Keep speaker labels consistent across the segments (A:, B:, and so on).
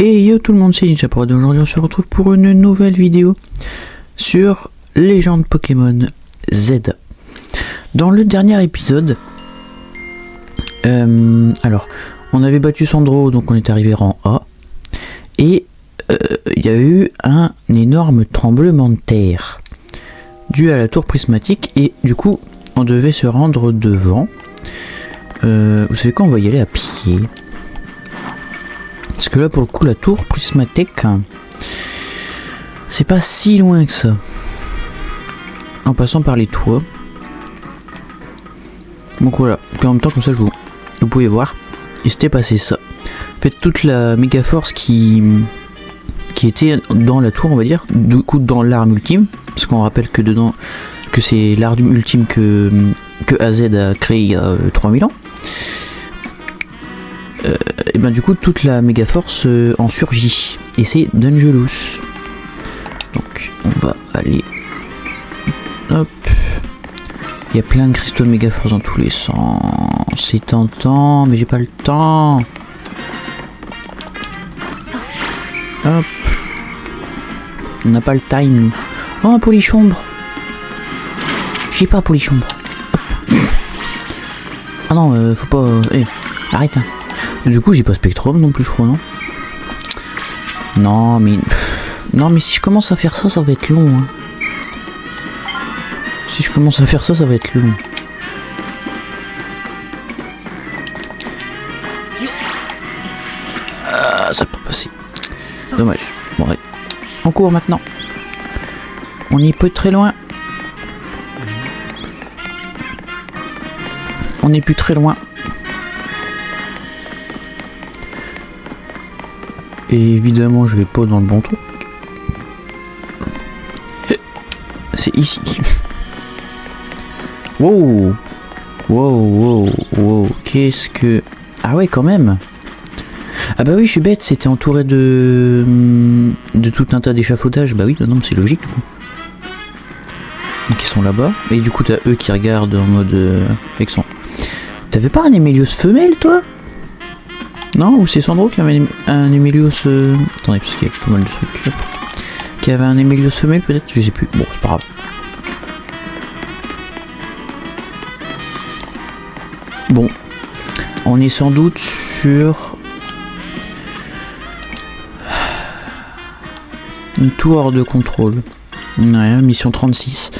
A: Et yo tout le monde, c'est Ninjaprod. Aujourd'hui on se retrouve pour une nouvelle vidéo sur Légende Pokémon Z. Dans le dernier épisode, alors on avait battu Sandro, donc on est arrivé rang A. Et il y a eu un énorme tremblement de terre dû à la tour prismatique. Et du coup on devait se rendre devant. Vous savez quoi, on va y aller à pied. Parce que là pour le coup la tour prismatique, c'est pas si loin que ça. En passant par les toits. Donc voilà, puis en même temps comme ça vous pouvez voir. Et c'était passé ça. En fait toute la méga force qui était dans la tour, on va dire, du coup dans l'arme ultime. Parce qu'on rappelle que dedans, que c'est l'arme ultime que AZ a créé il y a 3000 ans. Et ben du coup toute la méga force en surgit et c'est Dangerous. Donc on va aller, hop, il y a plein de cristaux de méga force dans tous les sens, c'est tentant mais j'ai pas le temps. Hop, on n'a pas le time. Oh un polychombre, j'ai pas un polychombre. Ah non faut pas, arrête hein. Du coup j'ai pas Spectrum non plus je crois, non. Non mais si je commence à faire ça, ça va être long hein. Si je commence à faire ça, ça va être long. Ah ça peut passer. Dommage. Bon allez. On court maintenant. On y peut très loin. On n'est plus très loin. Et évidemment je vais pas dans le bon truc. C'est ici. Wow. Wow. Qu'est-ce que... Ah ouais quand même. Ah bah oui je suis bête, c'était entouré de tout un tas d'échafaudages. Bah oui non mais c'est logique. Donc ils sont là-bas. Et du coup t'as eux qui regardent en mode... avec son... T'avais pas un Emelios femelle toi? Non, ou c'est Sandro qui avait un Emelios... Attendez, parce qu'il y a pas mal de trucs. Qui avait un Emelios femelle peut-être, je sais plus. Bon, c'est pas grave. Bon, on est sans doute sur... une tour hors de contrôle. Ouais, mission 36.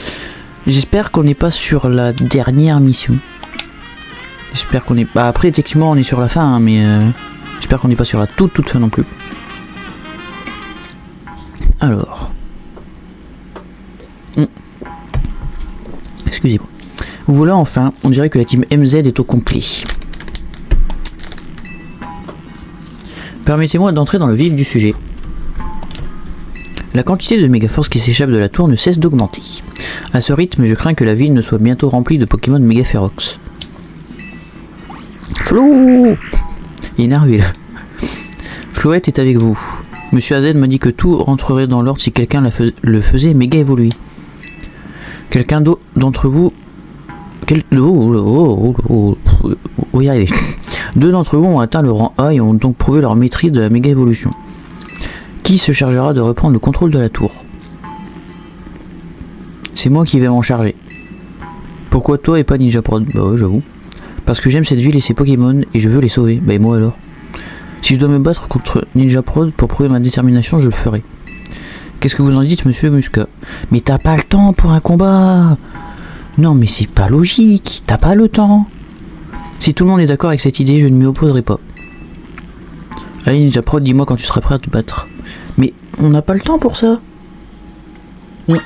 A: J'espère qu'on n'est pas sur la dernière mission. J'espère qu'on est... Bah après, techniquement, on est sur la fin, hein, mais... J'espère qu'on n'est pas sur la toute fin non plus. Alors. Excusez-moi. Voilà enfin, on dirait que la team MZ est au complet. Permettez-moi d'entrer dans le vif du sujet. La quantité de mégaforce qui s'échappe de la tour ne cesse d'augmenter. À ce rythme, je crains que la ville ne soit bientôt remplie de Pokémon méga férox. Flo, il est énervé là. Floette est avec vous. Monsieur AZ m'a dit que tout rentrerait dans l'ordre si quelqu'un le faisait méga évoluer. Quelqu'un d'entre vous... On y arriver. Deux d'entre vous ont atteint le rang A et ont donc prouvé leur maîtrise de la méga évolution. Qui se chargera de reprendre le contrôle de la tour? C'est moi qui vais m'en charger. Pourquoi toi et pas Ninjaprod? Bah ouais j'avoue. Parce que j'aime cette ville et ses Pokémon et je veux les sauver. Bah et moi alors? Si je dois me battre contre Ninjaprod pour prouver ma détermination, je le ferai. Qu'est-ce que vous en dites, monsieur Musca? Mais t'as pas le temps pour un combat! Non mais c'est pas logique, t'as pas le temps. Si tout le monde est d'accord avec cette idée, je ne m'y opposerai pas. Allez Ninjaprod, dis-moi quand tu seras prêt à te battre. Mais on n'a pas le temps pour ça. Oui.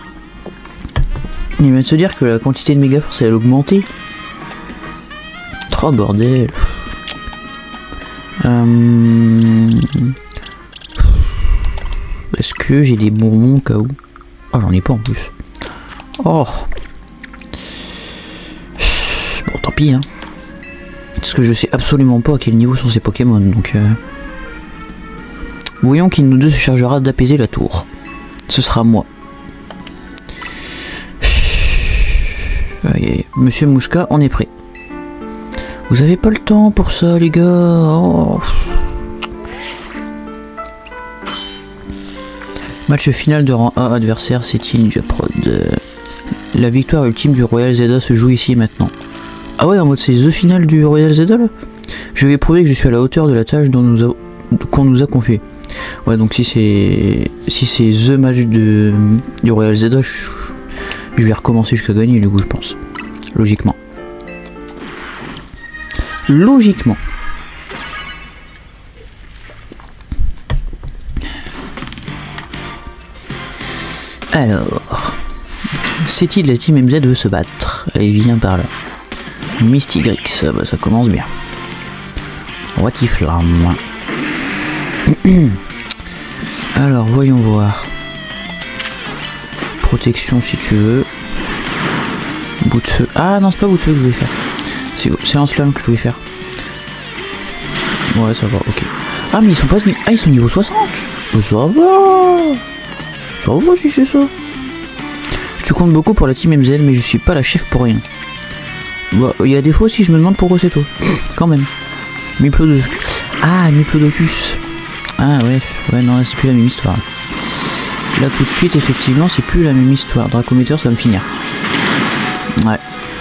A: Il vient de se dire que la quantité de méga force elle a augmenté. Oh bordel. Est-ce que j'ai des bonbons au cas où? Oh j'en ai pas en plus. Oh. Bon tant pis hein. Parce que je sais absolument pas à quel niveau sont ces Pokémon donc... Voyons qui de nous deux se chargera d'apaiser la tour. Ce sera moi. Monsieur Musca, on est prêt. Vous avez pas le temps pour ça les gars. Oh. Match final de rang A, adversaire City Ninja Prod. La victoire ultime du Royal Zelda se joue ici et maintenant. Ah ouais, en mode c'est the final du Royal Zelda là. Je vais prouver que je suis à la hauteur de la tâche qu'on nous a confiée. Ouais, donc si c'est the match du Royal Zelda, je vais recommencer jusqu'à gagner du coup, je pense. Logiquement. Logiquement. Alors, City de la team MZ veut se battre. Allez, viens par là. Misty Grix, bah, ça commence bien. Watiflamme. Alors, voyons voir. Protection si tu veux. Bout de feu. Ah non, c'est pas bout de feu que je voulais faire. C'est un slam que je voulais faire. Ouais, ça va, ok. Ah, mais ils sont pas... Ah, ils sont niveau 60. Oh, ça va. Ça va si c'est ça. Tu comptes beaucoup pour la team MZ, mais je suis pas la chef pour rien. Bah, il y a des fois aussi, je me demande pourquoi c'est toi. Quand même. Miplodocus. Ah, Miplodocus. Ah, ouais, non, là, c'est plus la même histoire. Là, tout de suite, effectivement, c'est plus la même histoire. Dracometer, ça va me finir. Ouais.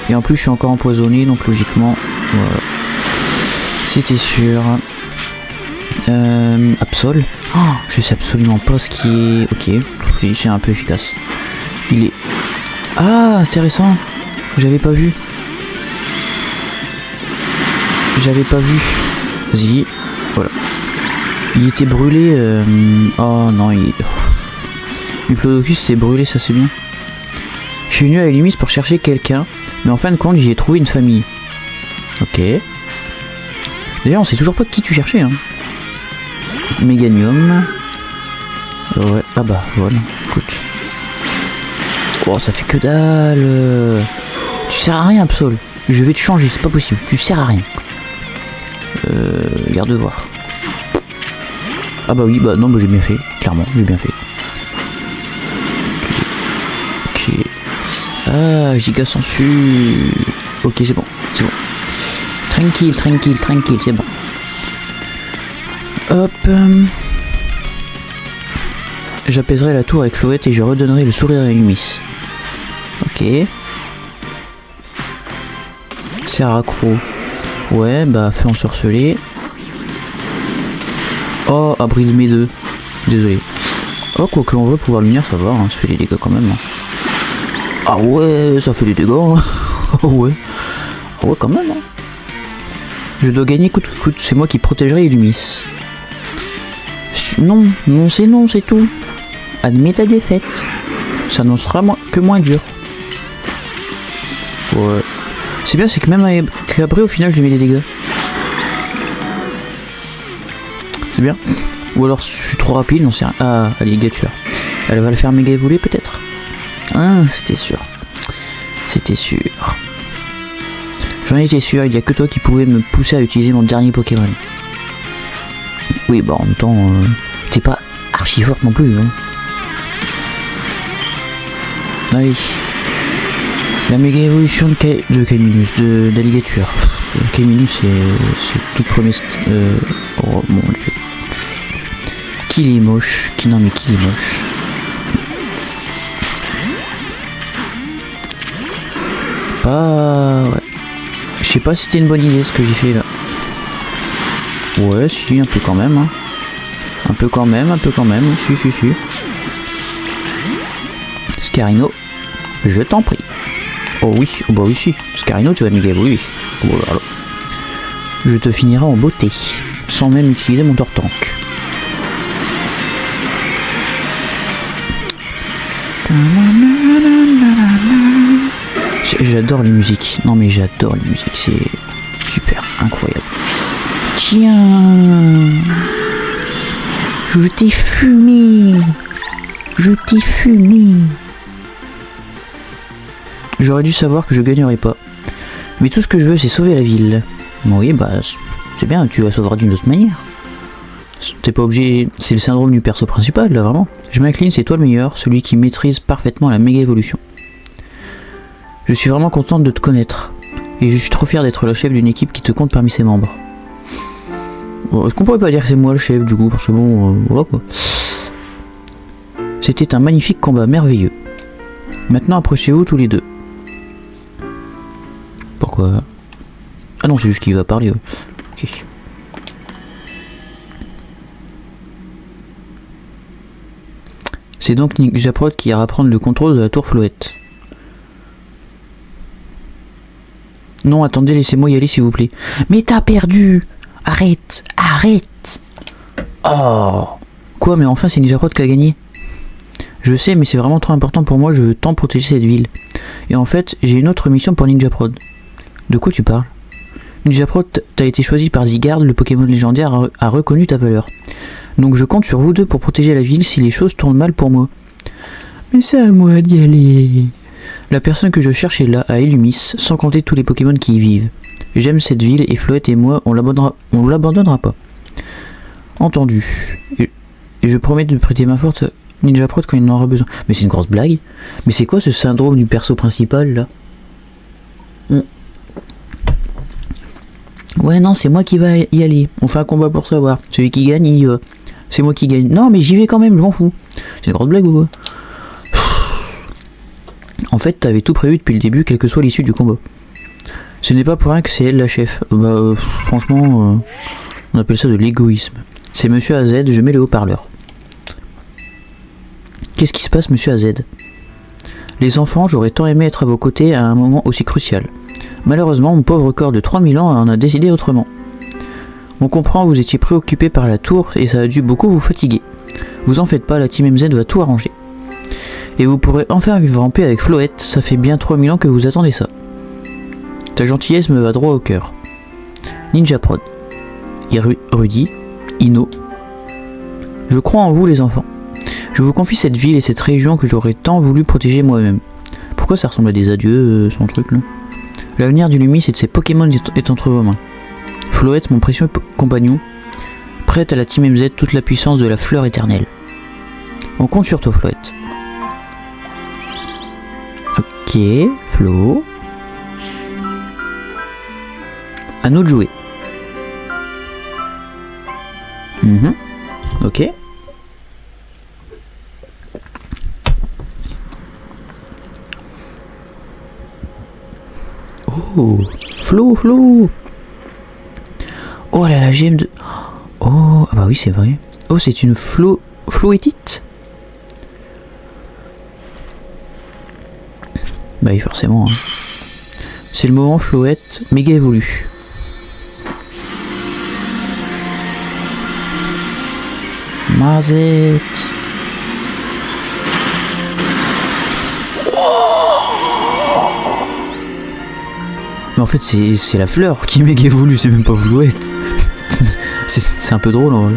A: Et en plus, je suis encore empoisonné, donc logiquement, voilà. C'était sûr. Absol. Oh, je sais absolument pas ce qui est... Ok, c'est un peu efficace. Il est... Ah, intéressant. J'avais pas vu. Vas-y. Voilà. Il était brûlé... Oh non, il... Diplodocus était brûlé, ça c'est bien. Je suis venu à Illumis pour chercher quelqu'un, mais en fin de compte, j'y ai trouvé une famille. Ok. D'ailleurs, on sait toujours pas qui tu cherchais, hein. Méganium. Ouais, ah bah, voilà, écoute. Oh, ça fait que dalle. Tu sers à rien, Absol. Je vais te changer, c'est pas possible. Tu sers à rien. Garde voir. Ah bah oui, bah non, bah j'ai bien fait. Clairement, j'ai bien fait. Ok. Ah, giga sensu. Ok, c'est bon, c'est bon. Tranquille, c'est bon. Hop. J'apaiserai la tour avec Floette et je redonnerai le sourire à Illumis. Ok. Serracro. Ouais, bah feu ensorcelé. Oh, abri de mes deux. Désolé. Oh, quoi que l'on veut, pouvoir lumière, ça va, hein, ça fait des dégâts quand même. Hein. Ah ouais, ça fait des dégâts. Hein. Oh ouais. Ah ouais, quand même. Hein. Je dois gagner coûte que coûte, c'est moi qui protégerai Illumis. Non, c'est tout. Admets ta défaite. Ça n'en sera que moins dur. Ouais. C'est bien, c'est que même avec Cabré, au final, je lui mets des dégâts. C'est bien. Ou alors, je suis trop rapide, on sait rien. Ah, alligator. Elle va le faire méga évoluer, peut-être. Ah, c'était sûr. J'en étais sûr, il n'y a que toi qui pouvais me pousser à utiliser mon dernier Pokémon. Oui, bah en même temps, t'es pas archi forte non plus. Hein. Allez. La méga évolution de Kaiminus, d'Alligator. Kaiminus, c'est tout premier. Oh mon dieu. Qu'il est moche. Non, mais qu'il est moche. Ah, ouais. Je sais pas si c'était une bonne idée ce que j'ai fait là. Ouais, si, un peu quand même. Hein. Un peu quand même. Si. Scarino, je t'en prie. Oh oui, oh bah oui, si. Scarino, tu vas méga évoluer. Oh là là. Je te finirai en beauté, sans même utiliser mon Tortank. J'adore les musiques. Non mais j'adore les musiques, c'est super, incroyable. Tiens, je t'ai fumé. J'aurais dû savoir que je gagnerais pas. Mais tout ce que je veux, c'est sauver la ville. Oui, bah, c'est bien, tu la sauveras d'une autre manière. T'es pas obligé... C'est le syndrome du perso principal, là, vraiment. Je m'incline, c'est toi le meilleur, celui qui maîtrise parfaitement la méga évolution. Je suis vraiment contente de te connaître. Et je suis trop fier d'être le chef d'une équipe qui te compte parmi ses membres. Bon, est-ce qu'on pourrait pas dire que c'est moi le chef, du coup? Parce que bon, voilà, quoi. C'était un magnifique combat, merveilleux. Maintenant approchez-vous tous les deux. Pourquoi? Ah non, c'est juste qu'il va parler. Ouais. Ok. C'est donc Ninja Prod qui ira prendre le contrôle de la tour Floette. Non, attendez, laissez-moi y aller s'il vous plaît. Mais t'as perdu! Arrête! Arrête! Oh! Quoi, mais enfin c'est Ninja Prod qui a gagné? Je sais, mais c'est vraiment trop important pour moi, je veux tant protéger cette ville. Et en fait, j'ai une autre mission pour Ninja Prod. De quoi tu parles? Ninja Prod, t'as été choisi par Zygarde, le Pokémon légendaire a reconnu ta valeur. Donc je compte sur vous deux pour protéger la ville si les choses tournent mal pour moi. Mais c'est à moi d'y aller. La personne que je cherche est là, à Illumis, sans compter tous les Pokémon qui y vivent. J'aime cette ville et Floette et moi, on l'abandonnera pas. Entendu. Et je promets de prêter main forte à Ninja Prod quand il en aura besoin. Mais c'est une grosse blague. Mais c'est quoi ce syndrome du perso principal là? Ouais non, c'est moi qui va y aller. On fait un combat pour savoir. Celui qui gagne, il y va. C'est moi qui gagne. Non mais j'y vais quand même, je m'en fous. C'est une grosse blague ou quoi? En fait, t'avais tout prévu depuis le début, quelle que soit l'issue du combat. Ce n'est pas pour rien que c'est elle la chef. Franchement, on appelle ça de l'égoïsme. C'est Monsieur AZ, je mets le haut-parleur. Qu'est-ce qui se passe, Monsieur AZ? Les enfants, j'aurais tant aimé être à vos côtés à un moment aussi crucial. Malheureusement, mon pauvre corps de 3000 ans en a décidé autrement. On comprend, vous étiez préoccupé par la tour et ça a dû beaucoup vous fatiguer. Vous en faites pas, la Team MZ va tout arranger. Et vous pourrez enfin vivre en paix avec Floette, ça fait bien 3000 ans que vous attendez ça. Ta gentillesse me va droit au cœur. Ninja Prod. Rudy. Ino. Je crois en vous les enfants. Je vous confie cette ville et cette région que j'aurais tant voulu protéger moi-même. Pourquoi ça ressemble à des adieux, son truc là? L'avenir du Lumis et de ses Pokémon est entre vos mains. Floette, mon précieux compagnon, prête à la Team MZ toute la puissance de la fleur éternelle. On compte sur toi, Floette. Ok, Flo. À nous de jouer. Ok. Oh, Flo. Oh là là, j'aime de... Oh, ah bah oui, c'est vrai. Oh, c'est une floétite. Bah oui, forcément. Hein. C'est le moment Floette, méga évolue. Mazette. Mais en fait, c'est la fleur qui méga évolue, c'est même pas Floette. c'est un peu drôle en vrai.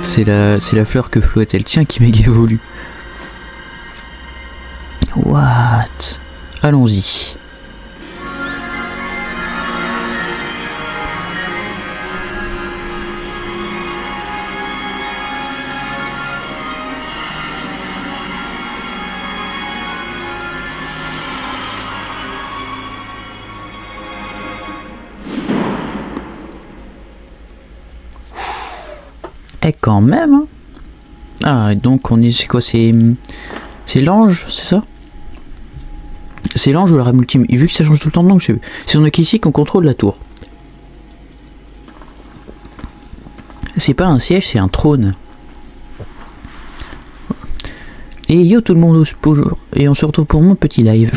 A: C'est la fleur que Floette elle tient qui méga évolue. What? Allons-y. Et quand même. Hein. Ah, donc on est, c'est quoi, c'est l'ange, c'est ça? C'est l'ange ou la rame ultime? Et vu que ça change tout le temps de nom, je sais plus. C'est donc ici qu'on contrôle la tour. C'est pas un siège, c'est un trône. Et yo tout le monde, bonjour. Et on se retrouve pour mon petit live.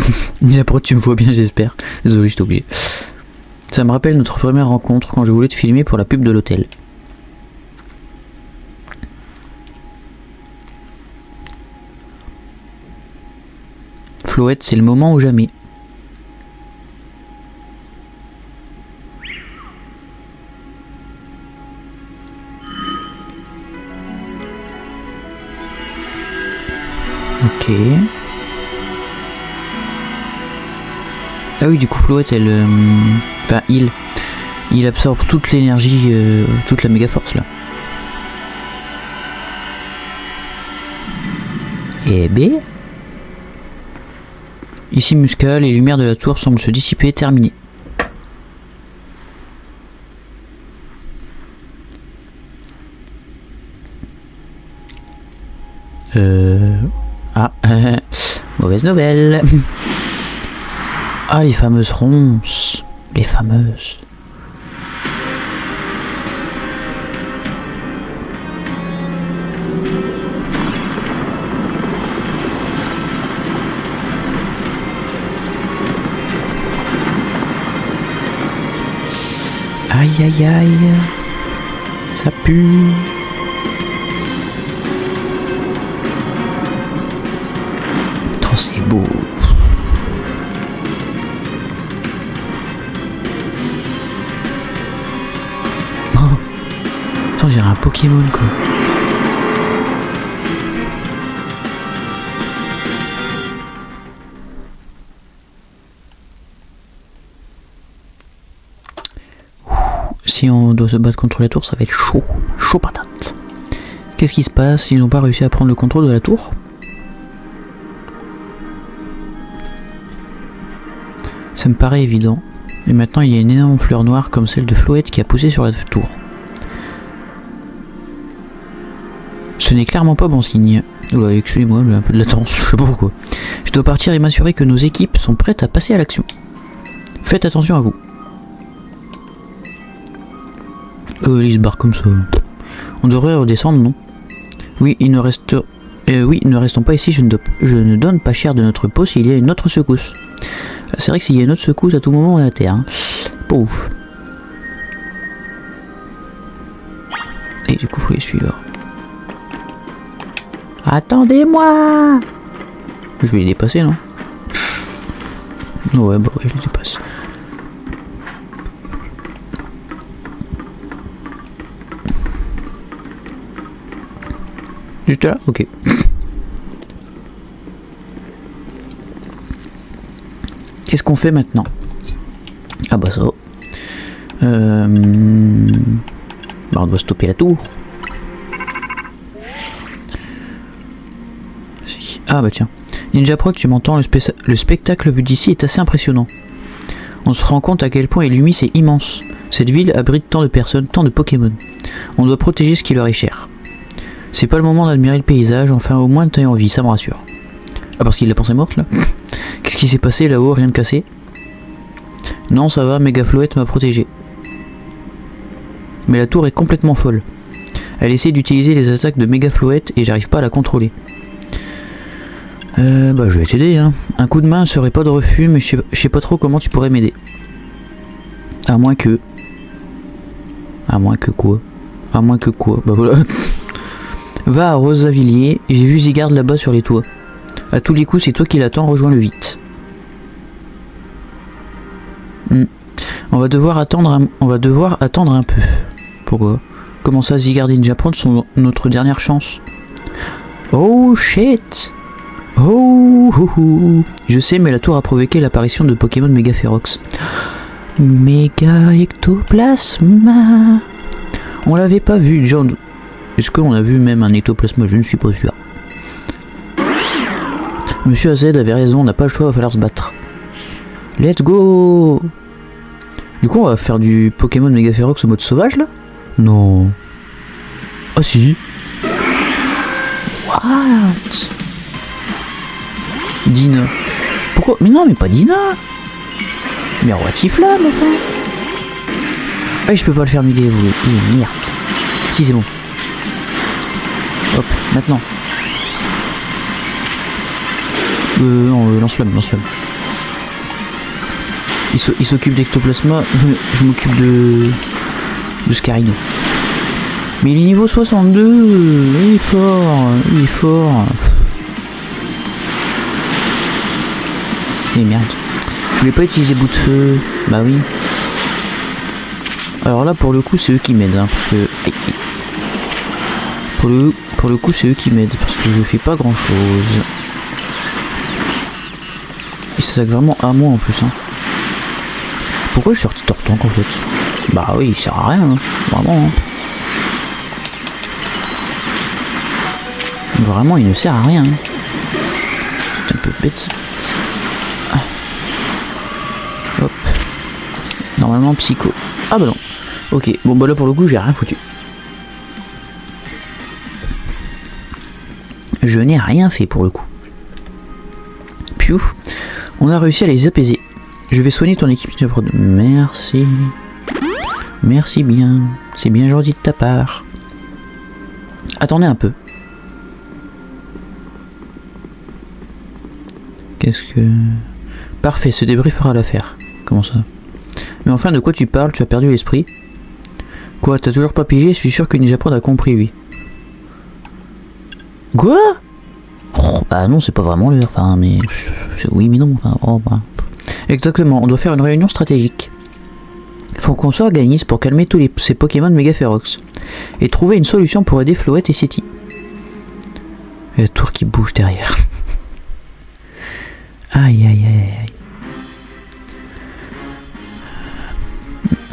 A: Après tu me vois bien, j'espère. Désolé, je t'ai oublié. Ça me rappelle notre première rencontre quand je voulais te filmer pour la pub de l'hôtel. Floette, c'est le moment ou jamais. Ok. Ah oui, du coup Floette, elle... Enfin, il absorbe toute l'énergie, toute la méga force là. Et B. Ici Muscal, les lumières de la tour semblent se dissiper, terminé. Ah, mauvaise nouvelle. Ah, les fameuses ronces. Les fameuses. Aïe aïe aïe. Ça pue. Oh, c'est beau. Oh. Attends, j'ai un Pokémon quoi. Si on doit se battre contre la tour, ça va être chaud. Chaud patate. Qu'est-ce qui se passe? Ils n'ont pas réussi à prendre le contrôle de la tour? Ça me paraît évident. Et maintenant, il y a une énorme fleur noire comme celle de Floette qui a poussé sur la tour. Ce n'est clairement pas bon signe. Oula, excusez-moi, j'ai un peu de latence, je sais pas pourquoi. Je dois partir et m'assurer que nos équipes sont prêtes à passer à l'action. Faites attention à vous. Il se barre comme ça. On devrait redescendre, non? Oui, ne restons pas ici, je ne donne pas cher de notre peau s'il y a une autre secousse. C'est vrai que s'il y a une autre secousse à tout moment on est à terre. Hein. Pas ouf. Et du coup faut les suivre. Attendez-moi! Je vais les dépasser, non? Ouais, bah ouais, je les dépasse. Juste là? Ok. Qu'est-ce qu'on fait maintenant? Ah bah ça. Bah on doit stopper la tour. Ah bah tiens. Ninja Prod, tu m'entends, le spectacle vu d'ici est assez impressionnant. On se rend compte à quel point Illumi c'est immense. Cette ville abrite tant de personnes, tant de Pokémon. On doit protéger ce qui leur est cher. C'est pas le moment d'admirer le paysage, enfin au moins t'as envie, ça me rassure. Ah parce qu'il l'a pensé morte là? Qu'est-ce qui s'est passé là-haut, rien de cassé? Non ça va, Megafloette m'a protégé. Mais la tour est complètement folle. Elle essaie d'utiliser les attaques de Megafloette et j'arrive pas à la contrôler. Bah je vais t'aider hein. Un coup de main serait pas de refus, mais je sais pas trop comment tu pourrais m'aider. À moins que quoi? À moins que quoi? Bah voilà. Va à Rosavilliers, j'ai vu Zygarde là-bas sur les toits. À tous les coups c'est toi qui l'attends, rejoins-le vite. On va devoir attendre un peu. Pourquoi? Comment ça, Zygarde et Ninja Prod sont notre dernière chance? Oh shit! Oh, oh, oh. Je sais, mais la tour a provoqué l'apparition de Pokémon Méga Férox. Méga Ectoplasma. On l'avait pas vu, John. Est-ce qu'on a vu même un ectoplasma? Je ne suis pas sûr. Monsieur AZ avait raison, on n'a pas le choix, il va falloir se battre. Let's go! Du coup, on va faire du Pokémon Méga Férox au mode sauvage là? Non. Ah si. What? Dina. Pourquoi? Mais non, mais pas Dina. Mais Roi Tiflam, enfin. Ah, je peux pas le faire miguer, vous. Merde. Si, c'est bon. Hop, maintenant. Non, lance-flamme. Il s'occupe d'Ectoplasma, je m'occupe de Scarino. Mais il est niveau 62, il est fort. Et merde. Je voulais pas utiliser bout de feu. Bah oui. Alors là pour le coup c'est eux qui m'aident hein, parce que. Pour le coup c'est eux qui m'aident parce que je fais pas grand chose. Ils s'attaquent vraiment à moi en plus hein. Pourquoi je suis sorti Tortank en fait? Bah oui il sert à rien hein. Vraiment hein. Vraiment il ne sert à rien hein. C'est un peu bête. Hop. Normalement psycho. Ah bah non. Ok, bon bah là pour le coup j'ai rien foutu. Je n'ai rien fait pour le coup. Piou. On a réussi à les apaiser. Je vais soigner ton équipe Ninja Prod. Merci. Merci bien. C'est bien gentil de ta part. Attendez un peu. Qu'est-ce que... Parfait, ce débris fera l'affaire. Comment ça? Mais enfin, de quoi tu parles? Tu as perdu l'esprit? Quoi, t'as toujours pas pigé? Je suis sûr que Ninja Prod a compris, lui. Quoi? Oh, bah non, c'est pas vraiment l'heure. Enfin, mais... Oui, mais non. Enfin, oh, bah... Exactement, on doit faire une réunion stratégique. Faut qu'on s'organise pour calmer tous ces Pokémon méga férox. Et trouver une solution pour aider Floette et City. Et la tour qui bouge derrière. Aïe aïe aïe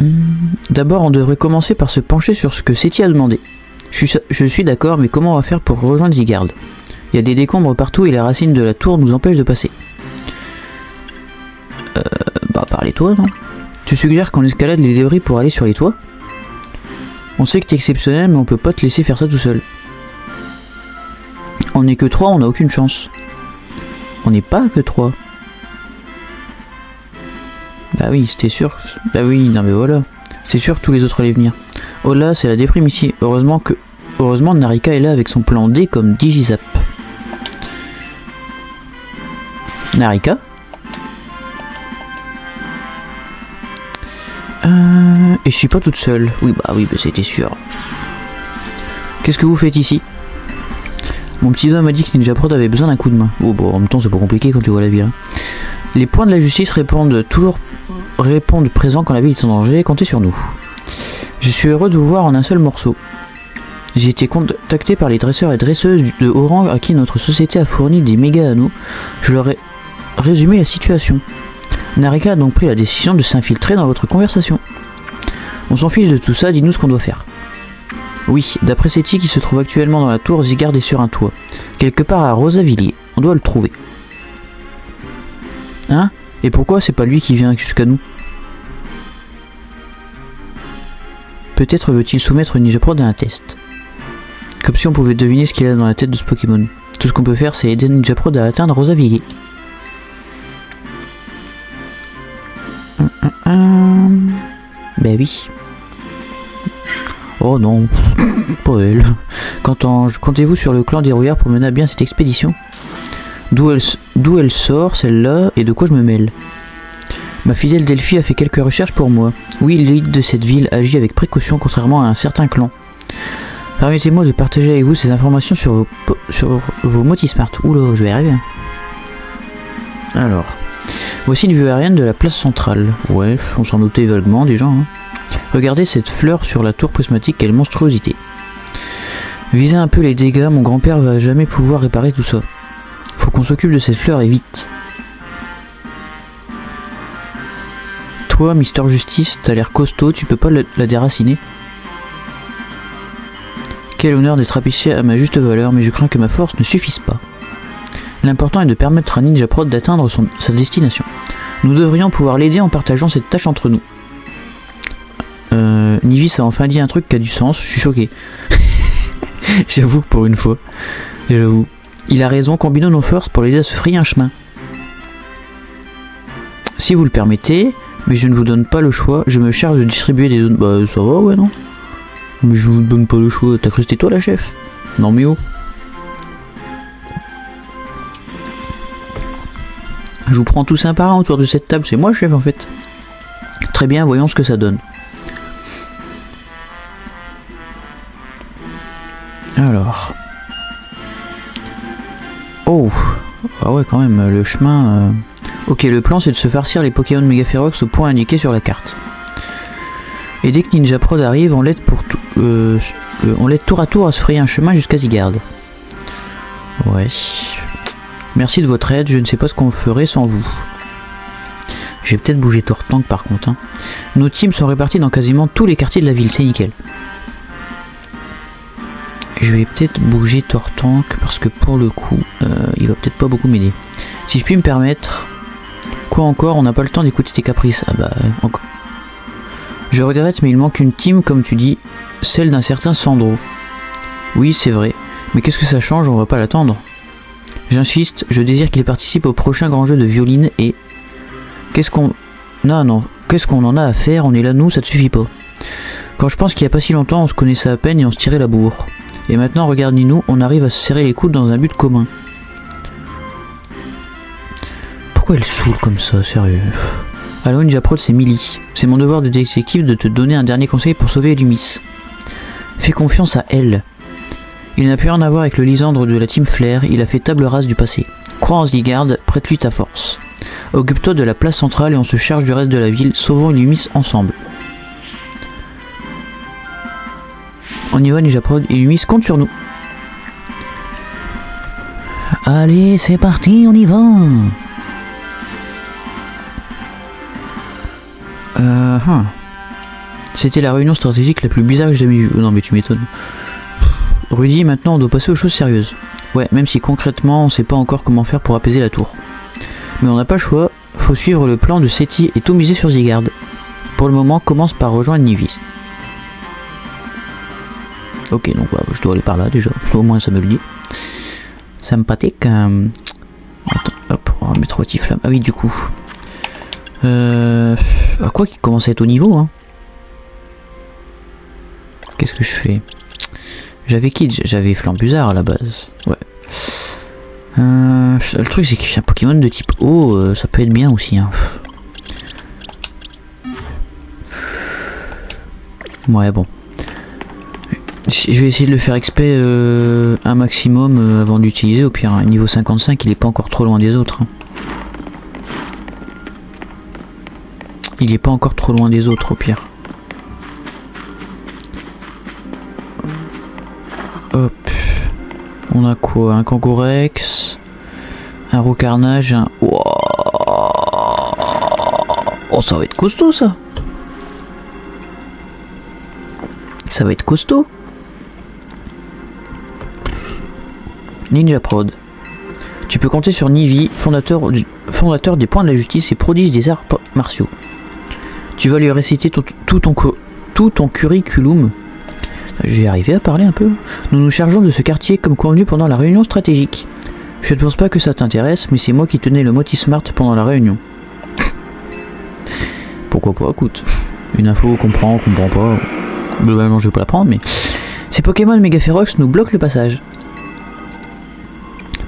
A: aïe. D'abord, on devrait commencer par se pencher sur ce que City a demandé. Je suis d'accord, mais comment on va faire pour rejoindre Zygarde? Il y a des décombres partout et les racines de la tour nous empêchent de passer. Bah par les toits, non? Tu suggères qu'on escalade les débris pour aller sur les toits? On sait que t'es exceptionnel, mais on peut pas te laisser faire ça tout seul. On n'est que 3, on n'a aucune chance. On n'est pas que 3. Bah oui, c'était sûr. Bah oui, non mais voilà. C'est sûr que tous les autres allaient venir. Oh là, c'est la déprime ici. Heureusement, Narika est là avec son plan D comme Digizap. Narika? Et je suis pas toute seule. Oui, bah c'était sûr. Qu'est-ce que vous faites ici? Mon petit doigt m'a dit que Ninja Prod avait besoin d'un coup de main. Oh, bon, en même temps, c'est pas compliqué quand tu vois la ville. Hein. Les points de la justice répondent présents quand la ville est en danger. Comptez sur nous. Je suis heureux de vous voir en un seul morceau. J'ai été contacté par les dresseurs et dresseuses de haut rang à qui notre société a fourni des méga anneaux. Je leur ai résumé la situation. Narika a donc pris la décision de s'infiltrer dans votre conversation. On s'en fiche de tout ça, dis-nous ce qu'on doit faire. Oui, d'après City qui se trouve actuellement dans la tour, Zygarde est sur un toit. Quelque part à Rosavilliers. On doit le trouver. Hein? Et pourquoi c'est pas lui qui vient jusqu'à nous? Peut-être veut-il soumettre Ninja Prod à un test. Comme si on pouvait deviner ce qu'il a dans la tête de ce Pokémon. Tout ce qu'on peut faire, c'est aider Ninja Prod à atteindre Rosavilliers. Ben oui. Oh non, pas elle. Comptez-vous sur le clan des rouillards pour mener à bien cette expédition? D'où elle sort, celle-là, et de quoi je me mêle? Ma fidèle Delphi a fait quelques recherches pour moi. Oui, l'élite de cette ville agit avec précaution, contrairement à un certain clan. Permettez-moi de partager avec vous ces informations sur vos Motismart. Oula, je vais y arriver. Alors, voici une vue aérienne de la place centrale. Ouais, on s'en doutait vaguement déjà. Hein. Regardez cette fleur sur la tour prismatique, quelle monstruosité. Visez un peu les dégâts, mon grand-père va jamais pouvoir réparer tout ça. Faut qu'on s'occupe de cette fleur et vite. Toi, Mister Justice, t'as l'air costaud, tu peux pas la déraciner? Quel honneur d'être apprécié à ma juste valeur, mais je crains que ma force ne suffise pas. L'important est de permettre à Ninja Prod d'atteindre sa destination. Nous devrions pouvoir l'aider en partageant cette tâche entre nous. Nivis a enfin dit un truc qui a du sens, je suis choqué. J'avoue, pour une fois. J'avoue. Il a raison, combinons nos forces pour l'aider à se frayer un chemin. Si vous le permettez, mais je ne vous donne pas le choix, je me charge de distribuer des zones... Bah ça va, ouais, non? Mais je vous donne pas le choix, t'as cru que c'était toi la chef? Non mais oh. Je vous prends tous un par un autour de cette table, c'est moi le chef en fait. Très bien, voyons ce que ça donne. Alors. Oh. Ah ouais quand même, le chemin... Ok, le plan c'est de se farcir les Pokémon Mega Férox au point indiqué sur la carte. Et dès que Ninja Prod arrive, on l'aide tour à tour à se frayer un chemin jusqu'à Zygarde. Ouais. Merci de votre aide, je ne sais pas ce qu'on ferait sans vous. Je vais peut-être bouger Tortank par contre. Hein. Nos teams sont répartis dans quasiment tous les quartiers de la ville, c'est nickel. Je vais peut-être bouger Tortank parce que pour le coup, il va peut-être pas beaucoup m'aider. Si je puis me permettre... Quoi encore, on n'a pas le temps d'écouter tes caprices. Ah bah, encore. Je regrette, mais il manque une team, comme tu dis, celle d'un certain Sandro. Oui, c'est vrai, Mais qu'est-ce que ça change? On va pas l'attendre. J'insiste, je désire qu'il participe au prochain grand jeu de violine et... Qu'est-ce qu'on... Non, qu'est-ce qu'on en a à faire? On est là, nous, ça te suffit pas. Quand je pense qu'il y a pas si longtemps, on se connaissait à peine et on se tirait la bourre. Et maintenant, regarde-nous, on arrive à se serrer les coudes dans un but commun. Pourquoi elle saoule comme ça, sérieux? Allô, Ninja Prod, c'est Millie. C'est mon devoir de détective de te donner un dernier conseil pour sauver Lumis. Fais confiance à elle. Il n'a plus rien à voir avec le Lysandre de la Team Flair, il a fait table rase du passé. Crois en Zygarde, prête-lui ta force. Occupe-toi de la place centrale et on se charge du reste de la ville, sauvons Lumis ensemble. On y va, Ninja Prod, et Lumis compte sur nous. Allez, c'est parti, on y va. C'était la réunion stratégique la plus bizarre que j'ai jamais vue. Non mais tu m'étonnes. Rudy, maintenant on doit passer aux choses sérieuses. Ouais, même si concrètement on sait pas encore comment faire pour apaiser la tour. Mais on n'a pas le choix, faut suivre le plan de Seti et tout miser sur Zygarde. Pour le moment, commence par rejoindre Nivis. Ok, donc bah, je dois aller par là déjà, au moins ça me le dit. Sympathique. Attends, hop, on va mettre Rotiflamme. Ah oui, du coup. À quoi qu'il commence à être au niveau, hein. Qu'est-ce que je fais? J'avais qui? J'avais Flambuzard à la base. Ouais. Le truc c'est qu'un Pokémon de type eau, ça peut être bien aussi, hein. Ouais, bon. Je vais essayer de le faire exprès un maximum avant d'utiliser. Au pire, hein. Niveau 55, il est pas encore trop loin des autres, hein. Il est pas encore trop loin des autres, au pire. Hop. On a quoi? Un Kangourex, un Roucarnage, un... Wow. Oh, ça va être costaud, ça. Ça va être costaud. Ninja Prod. Tu peux compter sur Nivi, fondateur des points de la justice et prodige des arts martiaux. Tu vas lui réciter tout ton curriculum. Je vais arriver à parler un peu. Nous nous chargeons de ce quartier comme convenu pendant la réunion stratégique. Je ne pense pas que ça t'intéresse, mais c'est moi qui tenais le Moti Smart pendant la réunion. Pourquoi pas, écoute. Une info, comprend pas. Globalement, je vais pas la prendre, mais... Ces Pokémon Megaférox nous bloquent le passage.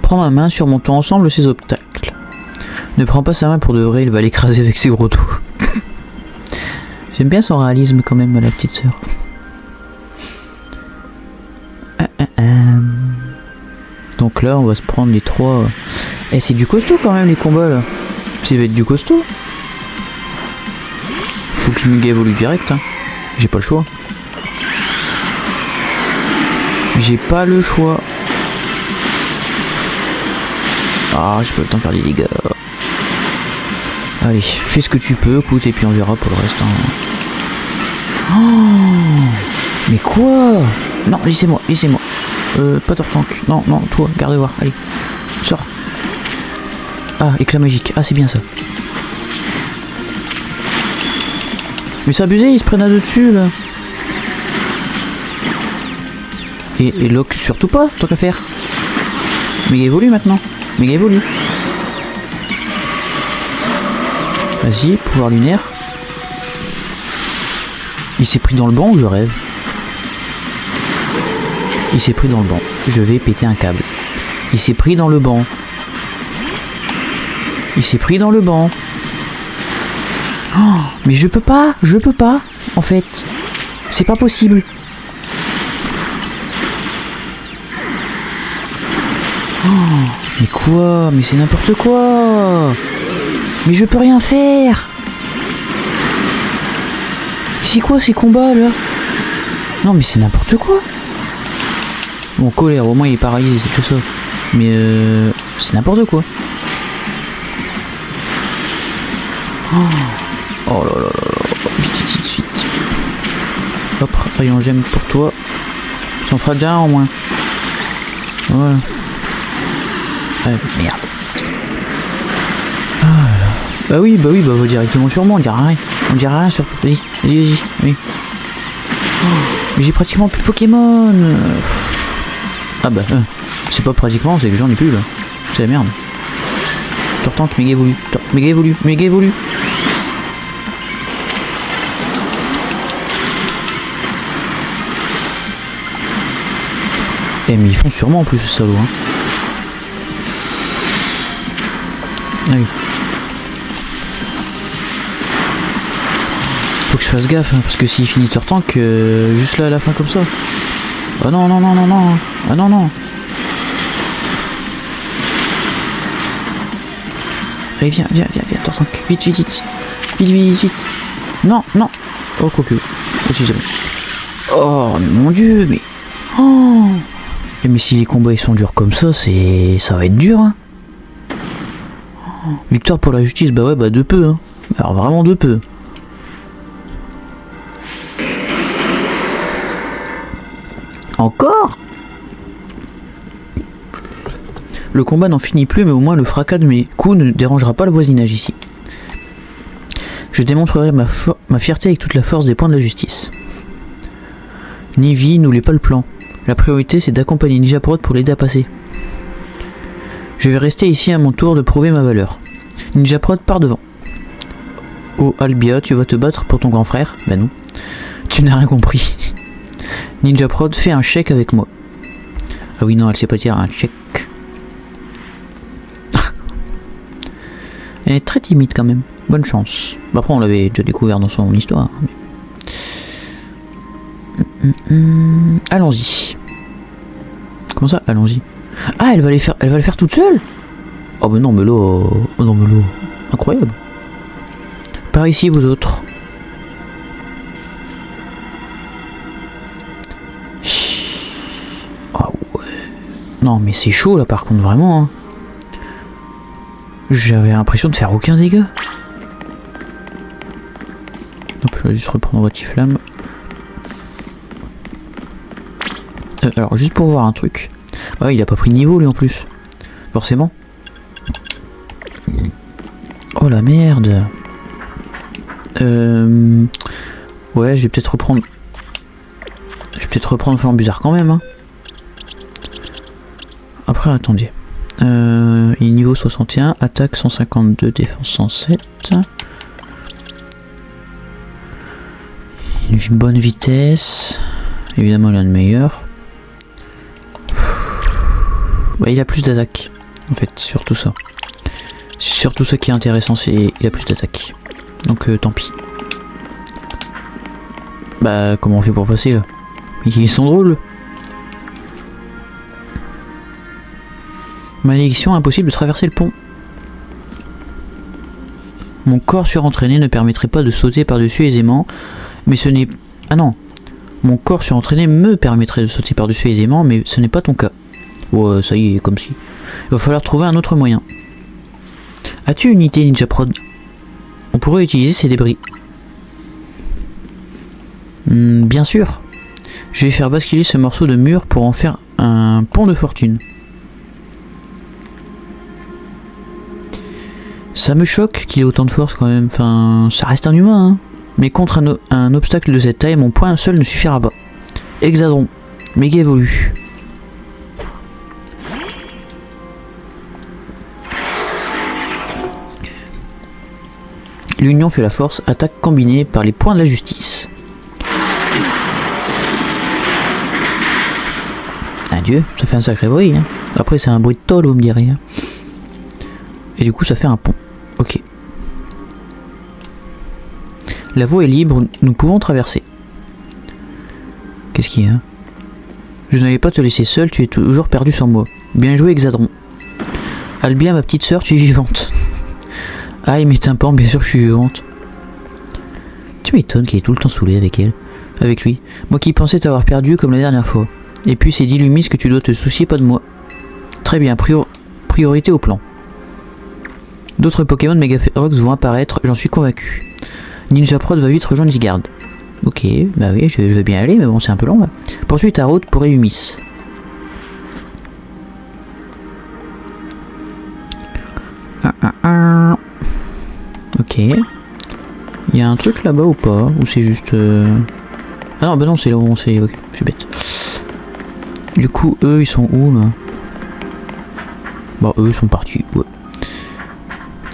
A: Prends ma main, surmontons ensemble ces obstacles. Ne prends pas sa main pour de vrai, il va l'écraser avec ses gros dos. J'aime bien son réalisme quand même, la petite sœur. Donc là, on va se prendre les trois... Eh, c'est du costaud quand même, les combats, là. Ça va être du costaud. Faut que je me évolue direct, hein. J'ai pas le choix. J'ai pas le choix. Ah, j'ai pas le temps de faire des dégâts. Allez, fais ce que tu peux, écoute, et puis on verra pour le reste, hein. Oh, mais quoi? Non, laissez-moi. Pas Tortank. Non, toi, garde voir. Allez, sors. Ah, éclat magique. Ah, c'est bien ça. Mais c'est abusé, ils se prennent à deux dessus, là. Et lock surtout pas, tant qu'à faire. Méga évolue maintenant. Méga évolue. Vas-y, pouvoir lunaire. Il s'est pris dans le banc ou je rêve? Il s'est pris dans le banc. Je vais péter un câble. Il s'est pris dans le banc. Il s'est pris dans le banc. Oh, mais je peux pas, en fait. C'est pas possible. Oh, mais quoi? Mais c'est n'importe quoi. Mais je peux rien faire. C'est quoi ces combats là? Non mais c'est n'importe quoi. Bon, colère, au moins il est paralysé, c'est tout ça. Mais c'est n'importe quoi. Oh là là là là. Vite. Hop, rayon gemme pour toi. Ça en fera déjà un au moins. Voilà. Merde. Ah là là. Bah oui, va directement sur moi, on dira rien. On dira rien surtout. Vas-y, oui. Oh, mais j'ai pratiquement plus de Pokémon. Ah bah, c'est pas pratiquement, c'est que j'en ai plus là. C'est la merde. Tortank, méga évolue. Méga évolue, méga évolue. Eh mais ils font sûrement en plus ce salaud hein. Ah oui. Faut que je fasse gaffe hein, parce que s'il finit Tortank juste là à la fin comme ça. Oh non non non non non. Ah non non. Allez viens viens viens viens Tortank. Vite vite vite. Vite vite vite. Non non. Oh quoique. Oh mon dieu mais. Oh. Mais si les combats ils sont durs comme ça, ça va être dur hein. Victoire pour la justice, bah ouais bah de peu hein. Alors vraiment de peu. Encore? Le combat n'en finit plus, mais au moins le fracas de mes coups ne dérangera pas le voisinage ici. Je démontrerai ma fierté avec toute la force des points de la justice. Nivi n'oublie pas le plan. La priorité c'est d'accompagner Ninjaprod pour l'aider à passer. Je vais rester ici à mon tour de prouver ma valeur. Ninjaprod part devant. Oh Albia, tu vas te battre pour ton grand frère? Bah non. Tu n'as rien compris. Ninjaprod fait un chèque avec moi. Ah oui non, elle sait pas dire un chèque. Elle est très timide quand même. Bonne chance. Après on l'avait déjà découvert dans son histoire. Mais... Allons-y. Comment ça? Allons-y. Ah elle va le faire toute seule? Oh mais non mais là. Oh non mais là. Incroyable. Par ici vous autres. Non mais c'est chaud là par contre vraiment hein. J'avais l'impression de faire aucun dégât. Hop, je vais juste reprendre Rotiflamme. Alors juste pour voir un truc. Ouais il a pas pris de niveau lui en plus. Forcément. Oh la merde. Ouais je vais peut-être reprendre. Flambe bizarre quand même hein. Après attendez. Il est niveau 61, attaque 152, défense 107. Une bonne vitesse. Évidemment il a une meilleure. Ouais, il a plus d'attaque. En fait, surtout ça. Surtout ça qui est intéressant, c'est il a plus d'attaque. Donc tant pis. Bah comment on fait pour passer là? Ils sont drôles. Malédiction, impossible de traverser le pont. Mon corps surentraîné ne permettrait pas de sauter par-dessus aisément, mais ce n'est... Ah non. Mon corps surentraîné me permettrait de sauter par-dessus aisément, mais ce n'est pas ton cas. Ouais, ça y est, comme si. Il va falloir trouver un autre moyen. As-tu une unité Ninjaprod? On pourrait utiliser ces débris. Bien sûr. Je vais faire basculer ce morceau de mur pour en faire un pont de fortune. Ça me choque qu'il ait autant de force quand même, enfin ça reste un humain hein. Mais contre un obstacle de cette taille, mon poing seul ne suffira pas. Hexadron, méga évolue. L'union fait la force, attaque combinée par les points de la justice. Adieu, ça fait un sacré bruit hein. Après c'est un bruit de tôle vous me direz hein. Et du coup ça fait un pont. Ok. La voie est libre, nous pouvons traverser. Qu'est-ce qu'il y a? Je n'allais pas te laisser seul, tu es toujours perdu sans moi. Bien joué Hexadron. Albia, ma petite sœur, tu es vivante. Ah il m'est un pan, bien sûr que je suis vivante. Tu m'étonnes qu'il est tout le temps saoulé avec elle. Avec lui. Moi qui pensais t'avoir perdu comme la dernière fois. Et puis c'est d'Illumis que tu dois te soucier pas de moi. Très bien, priorité au plan. D'autres Pokémon Megaferox vont apparaître, j'en suis convaincu. Ninjaprod va vite rejoindre Zygarde. Ok, bah oui, je veux bien aller, mais bon, c'est un peu long là. Poursuis ta route pour Illumis. Ok. Il y a un truc là-bas ou pas? Ou c'est juste... Ah non, bah non, c'est là où on s'est... Ok, je suis bête. Du coup, eux, ils sont où, là? Bon, eux, ils sont partis, ouais.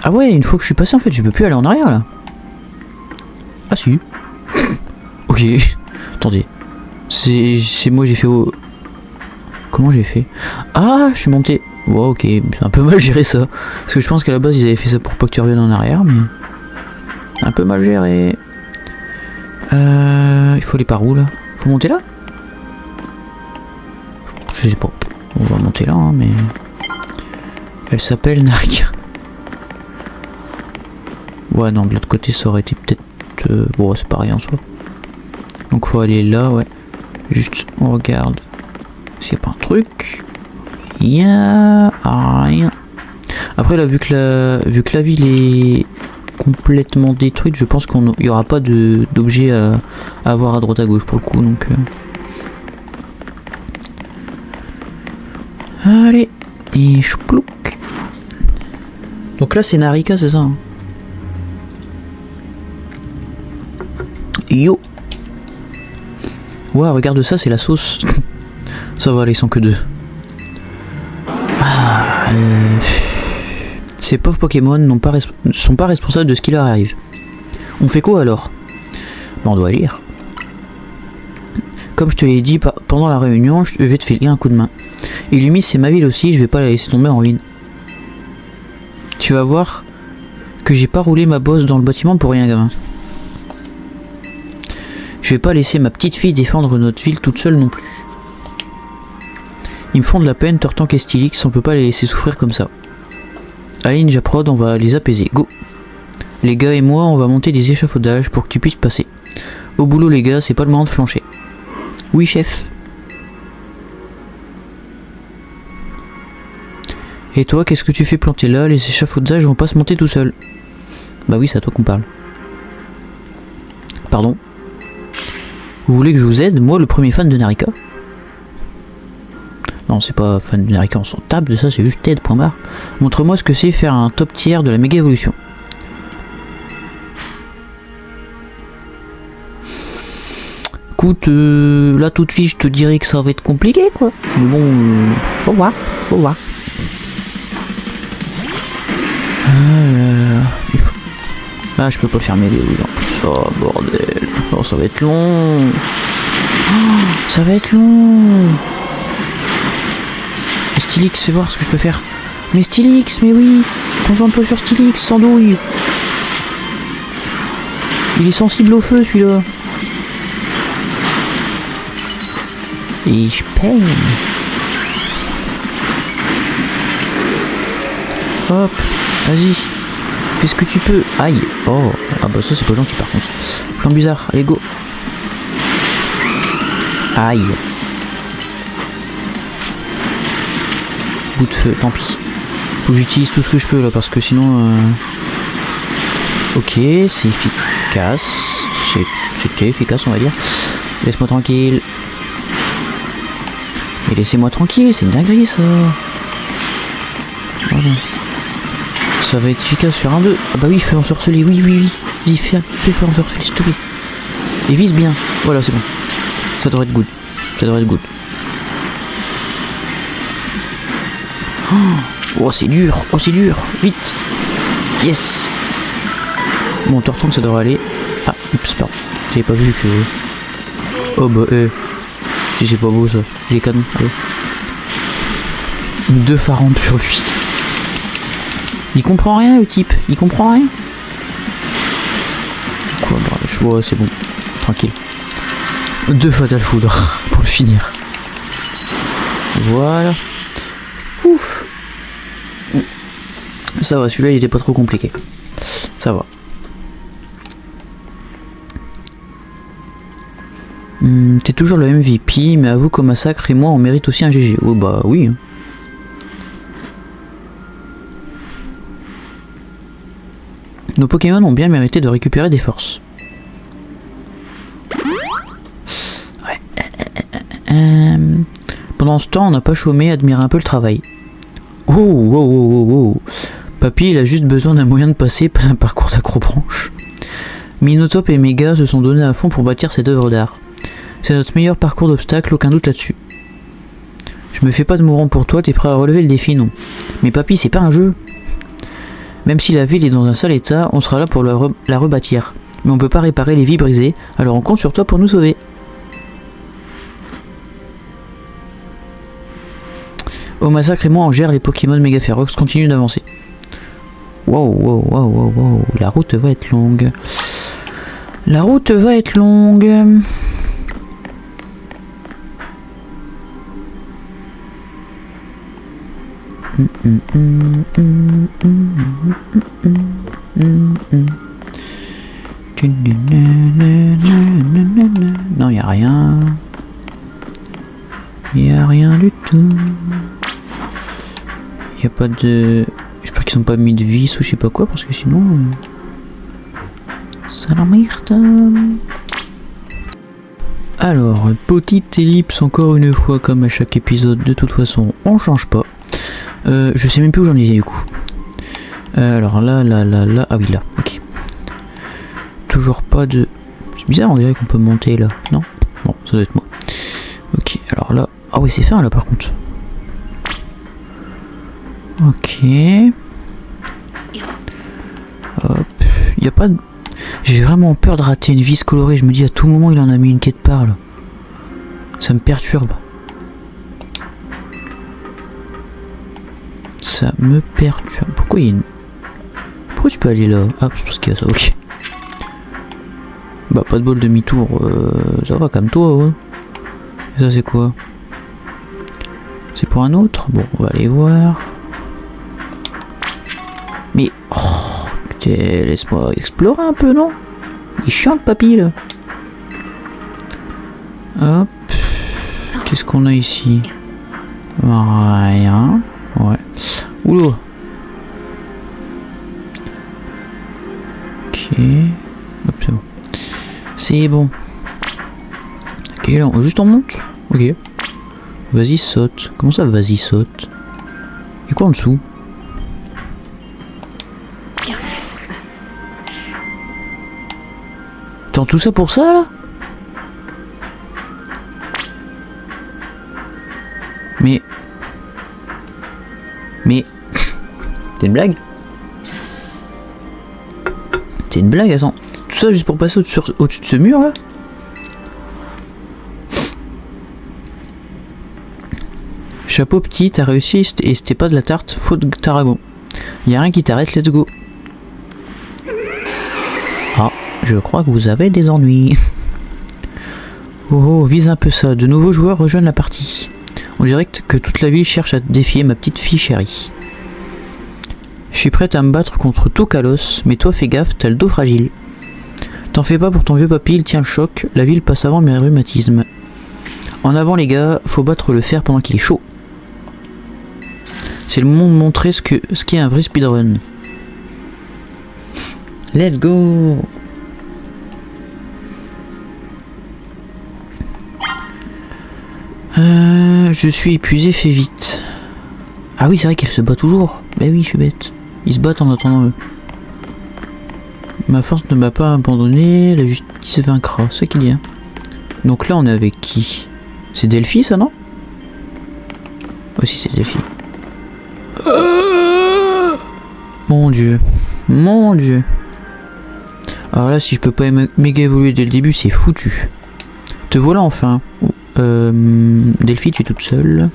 A: Ah ouais, une fois que je suis passé, en fait, je peux plus aller en arrière, là. Ah si. Ok. Attendez. C'est moi, j'ai fait au... Comment j'ai fait? Ah, je suis monté. Ouais, ok. C'est un peu mal géré, ça. Parce que je pense qu'à la base, ils avaient fait ça pour pas que tu reviennes en arrière, mais... Un peu mal géré. Il faut aller par où, là? Faut monter là? Je sais pas. On va monter là, hein, mais... Elle s'appelle Narika. Ouais, non, de l'autre côté, ça aurait été peut-être... Bon, c'est pareil en soi. Donc, faut aller là, ouais. Juste, on regarde s'il n'y a pas un truc. Il y a rien. Après, là, vu que la ville est complètement détruite, je pense qu'il n'y aura pas d'objets à avoir à droite à gauche pour le coup. Donc, allez, et chplouc. Donc là, c'est Narika, c'est ça, hein. Yo. Ouais, regarde ça, c'est la sauce. Ça va aller sans que deux. Ces pauvres Pokémon ne sont pas responsables de ce qui leur arrive. On fait quoi alors? On doit agir. Comme je te l'ai dit pendant la réunion, je vais te filer un coup de main. Illumis, c'est ma ville aussi, je vais pas la laisser tomber en ruine. Tu vas voir que j'ai pas roulé ma bosse dans le bâtiment pour rien, gamin. Je vais pas laisser ma petite fille défendre notre ville toute seule non plus. Ils me font de la peine, Tortank et Stylix, on peut pas les laisser souffrir comme ça. Allez Ninja Prod, on va les apaiser, go. Les gars et moi, on va monter des échafaudages pour que tu puisses passer. Au boulot les gars, c'est pas le moment de flancher. Oui chef. Et toi, qu'est-ce que tu fais planter là? Les échafaudages vont pas se monter tout seuls. Bah oui, c'est à toi qu'on parle. Pardon? Vous voulez que je vous aide? Moi, le premier fan de Narika? Non, c'est pas fan de Narika, on s'en tape de ça, c'est juste Ted, point barre. Montre-moi ce que c'est faire un top tier de la méga évolution. Écoute, là tout de suite, je te dirais que ça va être compliqué, quoi. Mais bon, faut voir, faut voir. Ah, je peux pas fermer les roues en plus. Oh, bordel. Oh, ça va être long. Oh, ça va être long. Stylix, fais voir ce que je peux faire. Mais Stylix, mais oui. Concentre-toi sur Stylix, sans douille. Il est sensible au feu, celui-là. Et je peine. Hop, vas-y. Fais ce que tu peux. Aïe. Oh. Ah bah ça c'est pas gentil par contre. Plan bizarre. Allez go. Aïe. Bout de feu, tant pis. Faut que j'utilise tout ce que je peux là parce que sinon... Ok, c'est efficace. C'était efficace on va dire. Laisse-moi tranquille. Et laissez-moi tranquille, c'est une dinguerie ça. Voilà. Ça va être efficace sur un 2. Ah bah oui, feu ensorcelé, oui, oui, oui. Vas-y, fais feu ensorcelé, s'il te plaît. Et vise bien. Voilà, c'est bon. Ça devrait être good. Ça devrait être good. Oh, c'est dur. Oh, c'est dur. Vite. Yes. Bon, Tortank, ça devrait aller. Ah, oups, pardon. J'avais pas vu que... Oh bah, si c'est pas beau ça. Les canons, allez. 2 phares sur lui. Il comprend rien le type, il comprend rien. Quoi, bah, ouais, c'est bon, tranquille. 2 Fatal Foudre pour le finir. Voilà. Ouf. Ça va, celui-là il était pas trop compliqué. Ça va. T'es toujours le MVP, mais avoue qu'au massacre et moi on mérite aussi un GG. Oh bah oui. Nos Pokémon ont bien mérité de récupérer des forces. Ouais. Pendant ce temps, on n'a pas chômé, admirer un peu le travail. Oh, oh, oh, oh, oh. Papy, il a juste besoin d'un moyen de passer, pas d'un parcours d'accrobranche. Minotop et Mega se sont donnés à fond pour bâtir cette œuvre d'art. C'est notre meilleur parcours d'obstacles, aucun doute là-dessus. Je me fais pas de mourant pour toi, t'es prêt à relever le défi, non? Mais papy, c'est pas un jeu. Même si la ville est dans un sale état, on sera là pour la rebâtir. Mais on peut pas réparer les vies brisées, alors on compte sur toi pour nous sauver. Au massacre et moi on gère les Pokémon Mega Ferox, continue d'avancer. Wow, la route va être longue. La route va être longue. Non, y a rien. Y a rien du tout. Y a pas de... J'espère qu'ils ont pas mis de vis ou je sais pas quoi parce que sinon... ça la merde. Alors, petite ellipse encore une fois comme à chaque épisode. De toute façon, on change pas. Je sais même plus où j'en ai du coup. Alors là, ah oui là, ok. Toujours pas de... C'est bizarre, on dirait qu'on peut monter là, non? Bon, ça doit être moi. Ok, alors là... Ah oui, c'est fin là par contre. Ok. Hop. Y a pas de... J'ai vraiment peur de rater une vis colorée, je me dis à tout moment il en a mis une quelque part là. Ça me perturbe. Ça me perturbe. Pourquoi il y a une... Pourquoi tu peux aller là? Ah, c'est parce qu'il y a ça, ok. Bah, pas de bol demi-tour, ça va, calme-toi, ouais. Et ça, c'est quoi? C'est pour un autre? Bon, on va aller voir. Mais... Oh, laisse-moi explorer un peu, non? Il chante, papy, là. Hop. Qu'est-ce qu'on a ici? Rien. Ouais. Oula. Ok. Hop, c'est bon. C'est bon. Ok, là, juste on monte. Ok. Vas-y, saute. Comment ça, vas-y, saute? Et quoi en dessous? Attends, tout ça pour ça, là? Mais... C'est une blague? C'est une blague, attends. Tout ça juste pour passer au-dessus de ce mur là? Chapeau petit, t'as réussi et c'était pas de la tarte, faute de Taragon. Y'a rien qui t'arrête, let's go. Ah, je crois que vous avez des ennuis. Oh, vise un peu ça. De nouveaux joueurs rejoignent la partie. On dirait que toute la ville cherche à défier ma petite fille chérie. Je suis prête à me battre contre Tokalos, mais toi fais gaffe, t'as le dos fragile. T'en fais pas pour ton vieux papy, il tient le choc, la ville passe avant mes rhumatismes. En avant les gars, faut battre le fer pendant qu'il est chaud. C'est le moment de montrer ce qu'est un vrai speedrun. Let's go! Je suis épuisé, fais vite. Ah oui, c'est vrai qu'elle se bat toujours. Bah oui, je suis bête. Ils se battent en attendant eux. Ma force ne m'a pas abandonné, la justice vaincra, c'est ça qu'il y a. Donc là, on est avec qui? C'est Delphi, ça, non? Aussi, c'est Delphi. Mon dieu. Mon dieu. Alors là, si je peux pas méga évoluer dès le début, c'est foutu. Te voilà enfin. Delphi, tu es toute seule.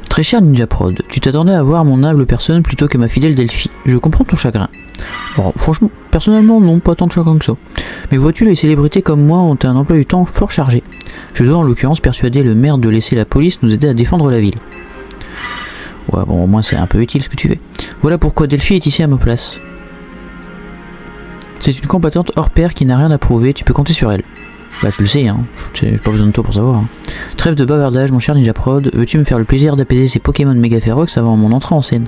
A: Très cher Ninja Prod, tu t'attendais à voir mon humble personne plutôt que ma fidèle Delphi. Je comprends ton chagrin. Bon, franchement, personnellement, non, pas tant de chagrin que ça. Mais vois-tu, les célébrités comme moi ont un emploi du temps fort chargé. Je dois en l'occurrence persuader le maire de laisser la police nous aider à défendre la ville. Ouais, bon, au moins c'est un peu utile ce que tu fais. Voilà pourquoi Delphi est ici à ma place. C'est une combattante hors pair qui n'a rien à prouver, tu peux compter sur elle. Bah je le sais, hein. J'ai pas besoin de toi pour savoir. Hein. Trêve de bavardage, mon cher Ninja Prod, veux-tu me faire le plaisir d'apaiser ces Pokémon Mega Ferox avant mon entrée en scène?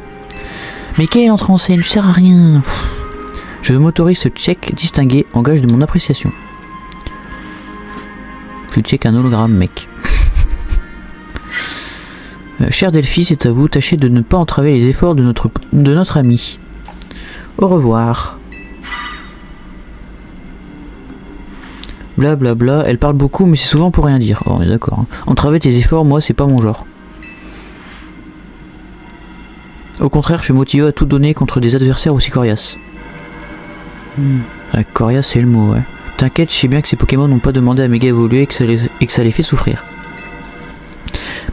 A: Mais quelle entrée en scène? Tu sers à rien. Je m'autorise ce check distingué en gage de mon appréciation. Tu check un hologramme, mec. Cher Delphi, c'est à vous, tâchez de ne pas entraver les efforts de notre ami. Au revoir. Blablabla, elle parle beaucoup mais c'est souvent pour rien dire. Oh, on est d'accord. Hein. Entraver tes efforts, moi c'est pas mon genre. Au contraire, je suis motivé à tout donner contre des adversaires aussi coriaces. Coriace c'est le mot, ouais. T'inquiète, je sais bien que ces Pokémon n'ont pas demandé à méga évoluer et que ça les fait souffrir.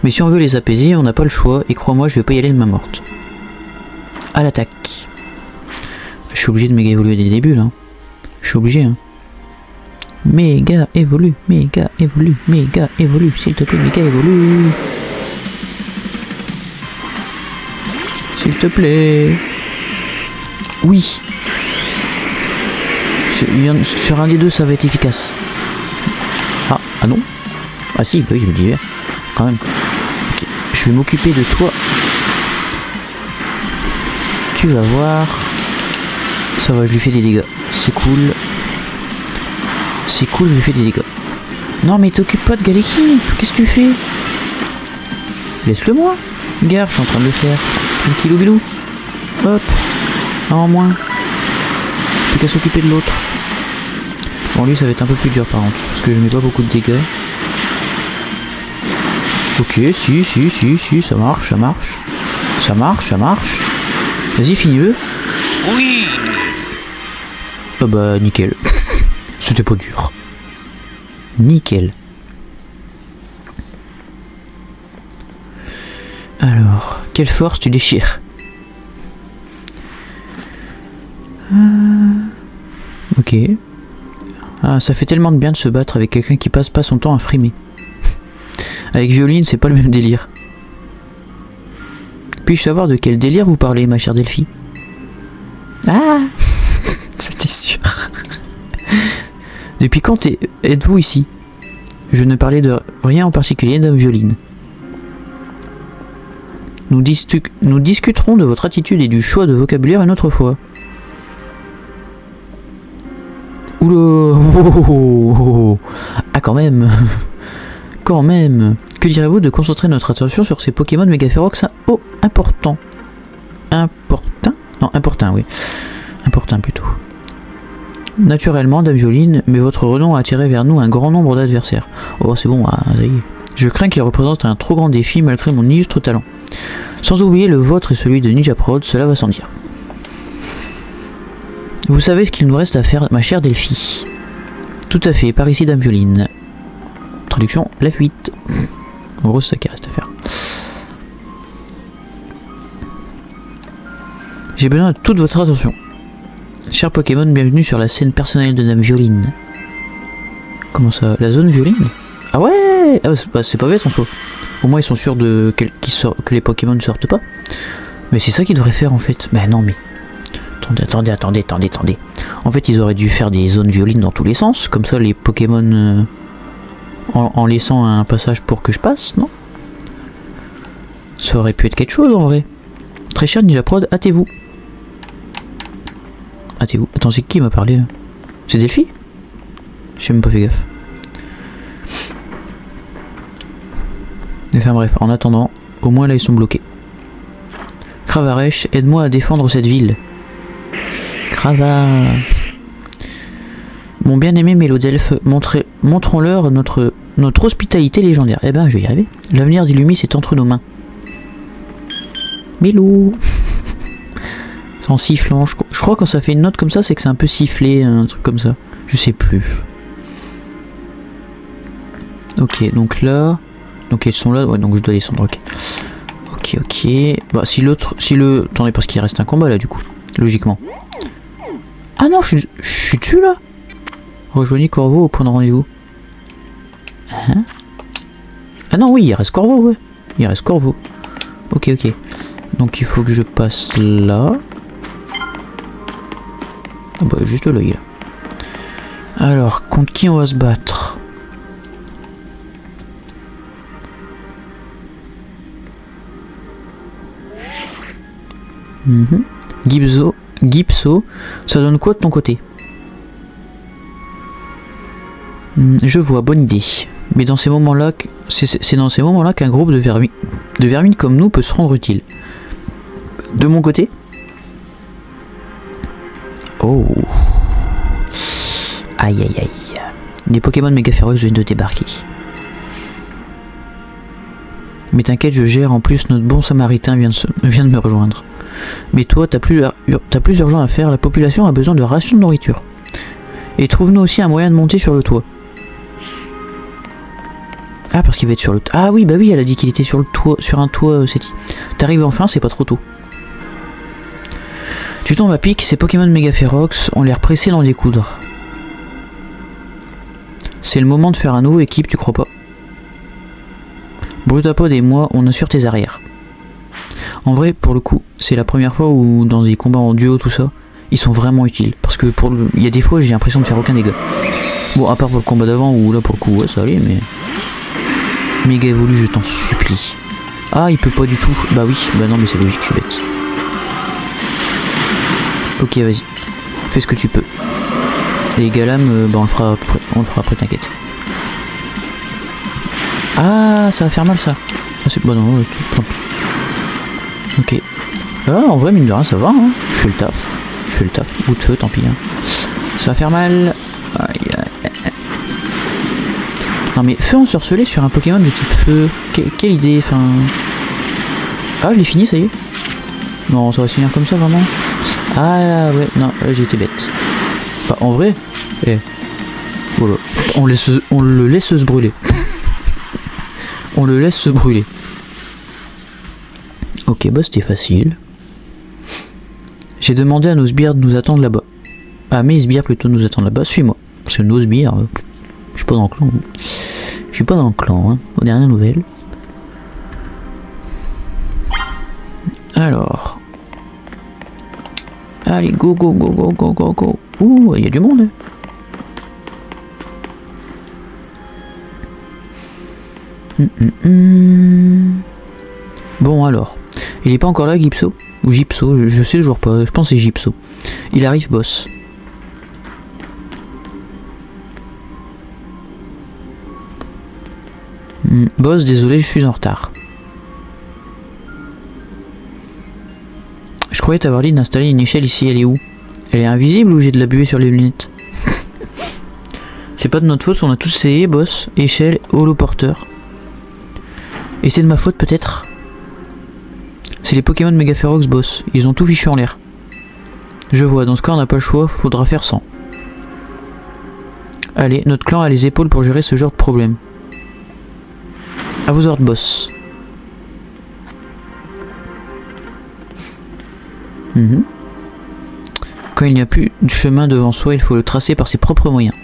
A: Mais si on veut les apaiser, on n'a pas le choix, et crois-moi, je vais pas y aller de main morte. À l'attaque. Je suis obligé de méga évoluer dès le début là. Je suis obligé hein. Méga évolue, s'il te plaît, méga évolue. S'il te plaît. Oui. Sur un des deux, ça va être efficace. Ah non. Ah si, bah oui, je me disais. Quand même. Ok. Je vais m'occuper de toi. Tu vas voir. Ça va, je lui fais des dégâts. C'est cool. C'est cool, je lui fais des dégâts. Non mais t'occupe pas de Galeki. Qu'est-ce que tu fais? Laisse-le moi. Regarde, je suis en train de le faire. Tranquillou bilou. Hop. Un en moins. Plus qu'à s'occuper de l'autre. Bon lui ça va être un peu plus dur par contre. Parce que je mets pas beaucoup de dégâts. Ok, si, ça marche. Ça marche. Vas-y, finis-le.
B: Oui.
A: Ah bah nickel. C'était pas dur. Nickel. Alors, quelle force tu déchires. Ok. Ah, ça fait tellement de bien de se battre avec quelqu'un qui passe pas son temps à frimer. Avec Violine, c'est pas le même délire. Puis-je savoir de quel délire vous parlez, ma chère Delphi? Ah. C'était sûr. Depuis quand êtes-vous ici? Je ne parlais de rien en particulier, dame Violine. Nous discuterons de votre attitude et du choix de vocabulaire une autre fois. Oula. Oh. Ah quand même. Quand même. Que direz-vous de concentrer notre attention sur ces Pokémon méga férox? Oh, important. Non, important, oui. Important plutôt. Naturellement, dame Violine, mais votre renom a attiré vers nous un grand nombre d'adversaires. Oh, c'est bon, ça y est. Je crains qu'il représente un trop grand défi malgré mon illustre talent. Sans oublier le vôtre et celui de Ninja Prod, cela va sans dire. Vous savez ce qu'il nous reste à faire, ma chère Delphi? Tout à fait, par ici, dame Violine. Traduction, la fuite. En gros, c'est ça qui reste à faire. J'ai besoin de toute votre attention. Cher Pokémon, bienvenue sur la scène personnelle de dame Violine. Comment ça? La zone Violine? Ah ouais, c'est pas bête en soi. Au moins ils sont sûrs que les Pokémon ne sortent pas. Mais c'est ça qu'ils devraient faire en fait. Mais non mais... Attendez. En fait ils auraient dû faire des zones Violine dans tous les sens. Comme ça les Pokémon... en laissant un passage pour que je passe, non? Ça aurait pu être quelque chose en vrai. Très cher Ninja Prod, hâtez-vous. Hâtez-vous. Attends, c'est qui m'a parlé là? C'est Delphi? J'ai même pas fait gaffe. Enfin bref, en attendant, au moins là ils sont bloqués. Cravaresh, aide-moi à défendre cette ville. Crava. Mon bien-aimé Mélodelphe, montrons-leur notre hospitalité légendaire. Eh ben, je vais y arriver. L'avenir d'Illumis est entre nos mains. Mélou. C'est en sifflant. Je crois que quand ça fait une note comme ça, c'est que c'est un peu sifflé, un truc comme ça. Je sais plus. Ok, donc là... Donc ils sont là, ouais, donc je dois descendre, ok. Ok. Bah si l'autre... Attendez, parce qu'il reste un combat là du coup. Logiquement. Ah non, je suis dessus là. Rejoignez Corvo au point de rendez-vous. Hein? Ah non, oui, il reste Corvo, ouais. Il reste Corvo. Ok. Donc il faut que je passe là. Ah bah juste là, il est là. Alors, contre qui on va se battre? Gipso, ça donne quoi de ton côté? Je vois, bonne idée. Mais dans ces moments-là, c'est dans ces moments-là qu'un groupe de vermines comme nous peut se rendre utile. De mon côté? Oh. Aïe. Les Pokémon méga féroces viennent de débarquer. Mais t'inquiète, je gère, en plus notre bon samaritain vient de me rejoindre. Mais toi, t'as plus urgent à faire, la population a besoin de rations de nourriture. Et trouve-nous aussi un moyen de monter sur le toit. Ah, parce qu'il va être sur le toit. Ah oui, bah oui, elle a dit qu'il était sur le toit, sur un toit, Seti. T'arrives enfin, c'est pas trop tôt. Tu tombes à pic, ces Pokémon méga féroces ont l'air pressés d'en découdre. C'est le moment de faire un nouveau équipe, tu crois pas? Brutapod et moi, on assure tes arrières. En vrai, pour le coup, c'est la première fois où dans des combats en duo, tout ça, ils sont vraiment utiles. Parce que il y a des fois, j'ai l'impression de faire aucun dégât. Bon, à part pour le combat d'avant, où là, pour le coup, ouais, ça allait, mais... Méga évolue, je t'en supplie. Ah, il peut pas du tout. Bah oui, bah non, mais c'est logique, je suis bête. Ok, vas-y. Fais ce que tu peux. Et Galam, bah on le fera après, t'inquiète. Ah, ça va faire mal, ça. Ah, c'est... Bah non, tant pis. Ok. Ah, en vrai, mine de rien, ça va, hein. Je fais le taf. Bout de feu, tant pis, hein. Ça va faire mal. Aïe, aïe. Non mais feu ensorcelé sur un Pokémon de type feu. Quelle idée, enfin... Ah, je l'ai fini, ça y est. Non, ça va se finir comme ça, vraiment. Ah ouais, non, là j'ai été bête. Bah, en vrai, voilà. On le laisse se brûler. On le laisse se brûler. Ok, bah c'était facile. J'ai demandé à nos sbires de nous attendre là-bas. Ah, mes sbires plutôt de nous attendre là-bas. Suis-moi. Parce que nos sbires, je suis pas dans le clan. Je suis pas dans le clan, hein. Aux dernières nouvelles. Alors. Allez, go. Ouh, il y a du monde. Bon alors. Il est pas encore là, Gypso? Ou Gypso, je sais toujours pas. Je pense que c'est Gypso. Il arrive, boss. Boss, désolé, je suis en retard. Je croyais t'avoir dit d'installer une échelle ici, elle est où? Elle est invisible ou j'ai de la buée sur les lunettes? C'est pas de notre faute, on a tous essayé, boss. Échelle, holoporteur. Et c'est de ma faute peut-être? C'est les Pokémon méga féroces, boss. Ils ont tout fichu en l'air. Je vois, dans ce cas on n'a pas le choix, faudra faire sans. Allez, notre clan a les épaules pour gérer ce genre de problème. À vos ordres, boss. Quand il n'y a plus de chemin devant soi, il faut le tracer par ses propres moyens.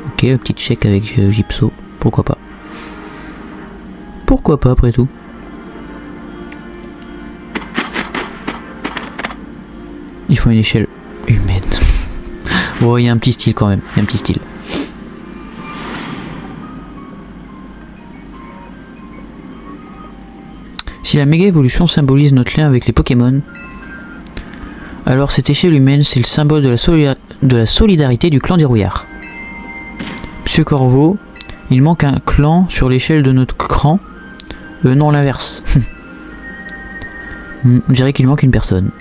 A: Ok, le petit check avec Gypso, pourquoi pas. Pourquoi pas après tout. Il faut une échelle humaine. Bon, il y a un petit style quand même, il y a un petit style. Si la méga évolution symbolise notre lien avec les Pokémon, alors cette échelle humaine c'est le symbole de la solidarité du clan des rouillards. Monsieur Corvo, il manque un clan sur l'échelle de notre cran. Non, l'inverse. On dirait qu'il manque une personne.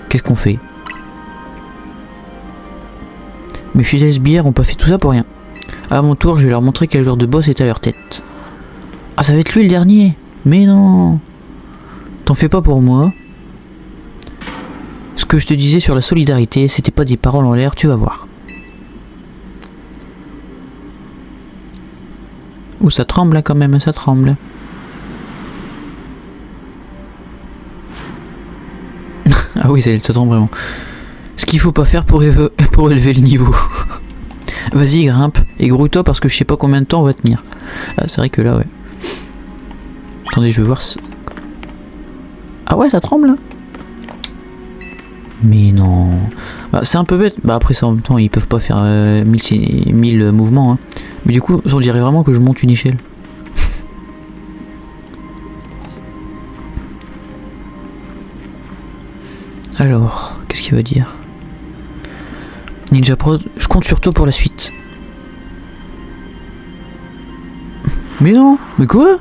A: Qu'est-ce qu'on fait? Mes fidèles sbires ont pas fait tout ça pour rien. À mon tour, je vais leur montrer quel genre de boss est à leur tête. Ah, ça va être lui le dernier. Mais non. T'en fais pas pour moi. Ce que je te disais sur la solidarité, c'était pas des paroles en l'air, tu vas voir. Ouh, ça tremble quand même, ça tremble. Ah oui, ça tremble vraiment. Ce qu'il faut pas faire pour élever le niveau. Vas-y, grimpe et grouille-toi parce que je sais pas combien de temps on va tenir. Ah, c'est vrai que là, ouais. Attendez, je veux voir. Ah ouais, ça tremble là. Mais non. Bah, c'est un peu bête. Bah après ça en même temps ils peuvent pas faire 1000 mouvements. Hein. Mais du coup on dirait vraiment que je monte une échelle. Alors, qu'est-ce qu'il va dire? Ninja Prod, je compte sur toi pour la suite. Mais non, mais quoi?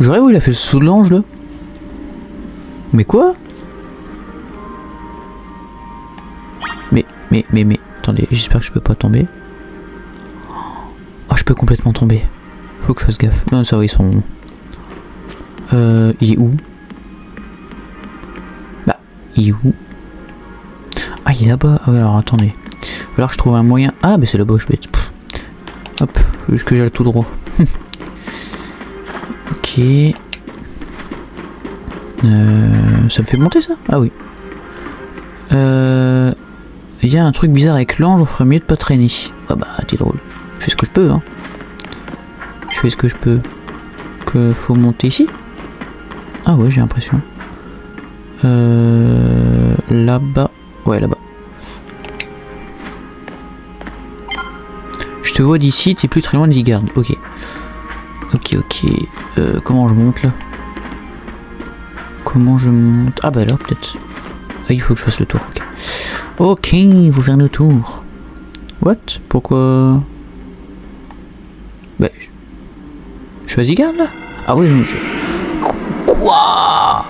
A: Je rêve où il a fait le saut de l'ange là. Mais quoi? Mais, attendez, j'espère que je peux pas tomber. peux complètement tomber. Faut que je fasse gaffe. Non, ça va, ils sont... il est où? Bah, il est où? Ah, il est là-bas. Ah ouais, alors attendez. Il va falloir que je trouve un moyen... Ah, mais c'est là-bas, je vais être... Hop, juste que j'aille tout droit. Ok. Ça me fait monter ça? Ah oui. Il y a un truc bizarre avec l'ange, on ferait mieux de pas traîner. Ah bah, t'es drôle. Je fais ce que je peux, hein. Je fais ce que je peux. Que faut monter ici? Ah ouais, j'ai l'impression. Là-bas. Ouais, là-bas. Je te vois d'ici, t'es plus très loin de Zygarde. Ok. Ok, ok. Comment je monte là? Comment je monte? Ah bah là, peut-être. Ah, il faut que je fasse le tour. Ok. Ok, vous faire le tour. What? Pourquoi? Bah, je suis à Zygarde là? Ah oui, mais je... Quoi?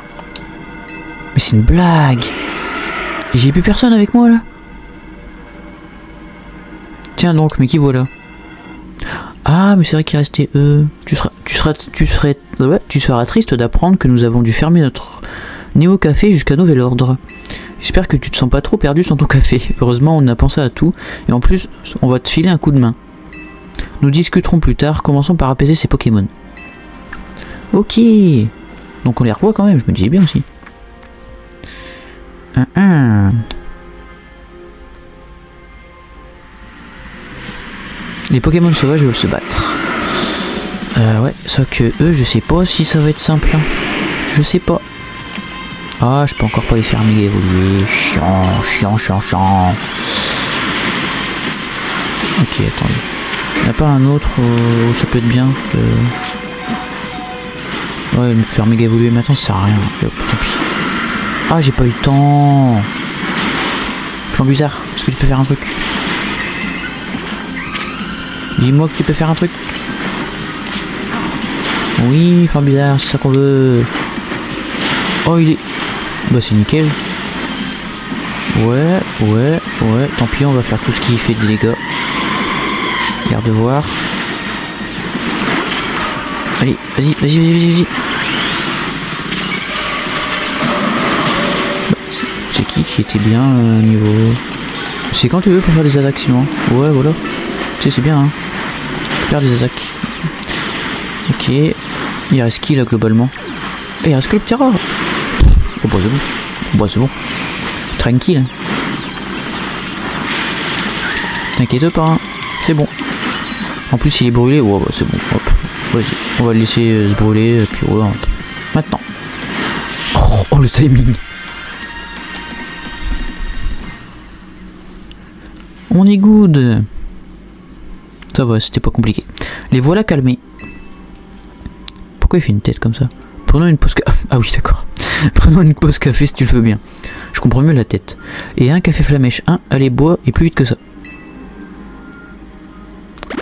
A: Mais c'est une blague. J'ai plus personne avec moi là. Tiens donc, mais qui voilà? Ah, mais c'est vrai qu'il restait eux. Tu seras triste d'apprendre que nous avons dû fermer notre Néo Café jusqu'à nouvel ordre. J'espère que tu te sens pas trop perdu sans ton café. Heureusement, on a pensé à tout. Et en plus, on va te filer un coup de main. Nous discuterons plus tard. Commençons par apaiser ces Pokémon. Ok. Donc on les revoit quand même, je me disais bien aussi. Les Pokémon sauvages veulent se battre. Ouais, sauf que eux, je sais pas si ça va être simple. Hein. Je sais pas. Ah, je peux encore pas les faire méga évoluer. Chiant. Ok, attendez. Y'a a pas un autre où ça peut être bien Ouais, me faire méga évoluer maintenant, ça sert à rien. Hop, tant pis. Ah, j'ai pas eu le temps. Flambuzard, est-ce que tu peux faire un truc? Dis-moi que tu peux faire un truc. Oui, Flambuzard, c'est ça qu'on veut. Oh, il est... Bah, c'est nickel. Ouais. Tant pis, on va faire tout ce qui fait des dégâts. Garde de voir. Allez, vas-y. Bah, c'est qui était bien niveau... C'est quand tu veux pour faire des attaques sinon. Ouais, voilà. Tu sais, c'est bien, hein. Faire des attaques. Ok. Il reste qui là globalement? Et il reste que le petit rat. Oh bah c'est bon. C'est bon. Tranquille. T'inquiète pas, hein. C'est bon. En plus il est brûlé. Ouais, bah c'est bon. Hop. Vas-y. On va le laisser se brûler. Puis voilà. Maintenant. Oh le timing. On est good. Ça va, c'était pas compliqué. Les voilà calmés. Pourquoi il fait une tête comme ça? Prenons une pause café. Ah oui, d'accord. Prenons une pause café si tu le veux bien. Je comprends mieux la tête. Et un café flamèche. Allez, bois et plus vite que ça.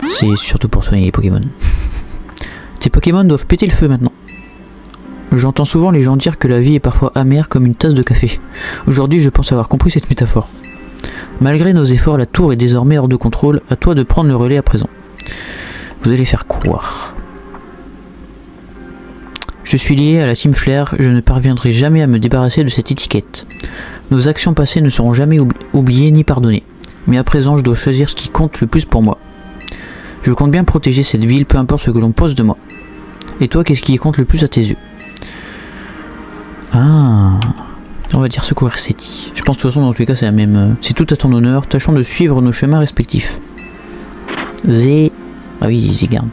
A: C'est surtout pour soigner les Pokémon. Tes Pokémon doivent péter le feu maintenant. J'entends souvent les gens dire que la vie est parfois amère comme une tasse de café. Aujourd'hui, je pense avoir compris cette métaphore. Malgré nos efforts, la tour est désormais hors de contrôle. À toi de prendre le relais à présent. Vous allez faire quoi? Je suis lié à la Team Flare, je ne parviendrai jamais à me débarrasser de cette étiquette. Nos actions passées ne seront jamais oubliées ni pardonnées. Mais à présent, je dois choisir ce qui compte le plus pour moi. Je compte bien protéger cette ville, peu importe ce que l'on pense de moi. Et toi, qu'est-ce qui compte le plus à tes yeux? Ah, on va dire secourir Seti. Je pense de toute façon, dans tous les cas, c'est la même. C'est tout à ton honneur. Tâchons de suivre nos chemins respectifs. Ah oui, Zygarde.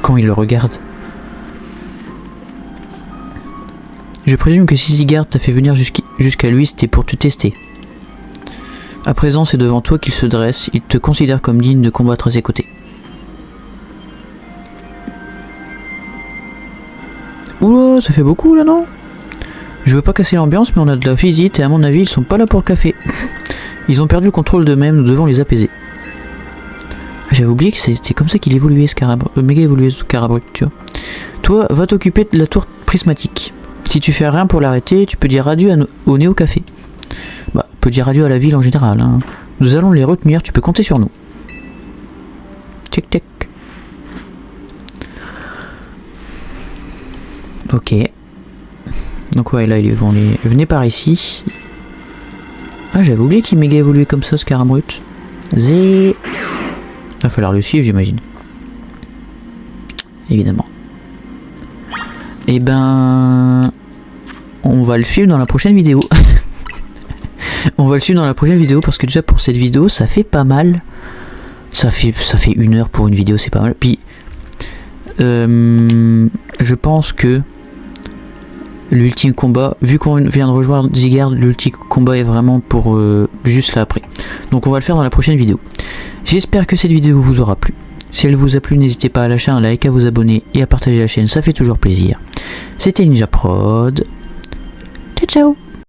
A: Quand il le regarde. Je présume que si Zygarde t'a fait venir jusqu'à lui, c'était pour te tester. À présent, c'est devant toi qu'il se dresse. Il te considère comme digne de combattre à ses côtés. Oula, ça fait beaucoup là, non? Je veux pas casser l'ambiance, mais on a de la visite et à mon avis, ils sont pas là pour le café. Ils ont perdu le contrôle d'eux-mêmes, nous devons les apaiser. J'avais oublié que c'était comme ça qu'il évoluait ce Carabrut, méga évolué ce Carabrut, tu vois. Toi, va t'occuper de la tour prismatique. Si tu fais rien pour l'arrêter, tu peux dire adieu au Néo Café. Bah, peut dire adieu à la ville en général. Hein. Nous allons les retenir, tu peux compter sur nous. Check. Ok. Donc ouais, là, ils vont les... Venez par ici. Ah, j'avais oublié qu'il méga évoluait comme ça, ce Scarambrut. Zé. Il va falloir le suivre, j'imagine. Évidemment. Et ben... On va le suivre dans la prochaine vidéo. On va le suivre dans la prochaine vidéo parce que déjà pour cette vidéo, ça fait pas mal. Ça fait 1 heure pour une vidéo, c'est pas mal. Puis... je pense que... L'ultime combat, vu qu'on vient de rejoindre Zygarde, l'ultime combat est vraiment pour juste là après. Donc on va le faire dans la prochaine vidéo. J'espère que cette vidéo vous aura plu. Si elle vous a plu, n'hésitez pas à lâcher un like, à vous abonner et à partager la chaîne, ça fait toujours plaisir. C'était Ninja Prod. Ciao ciao.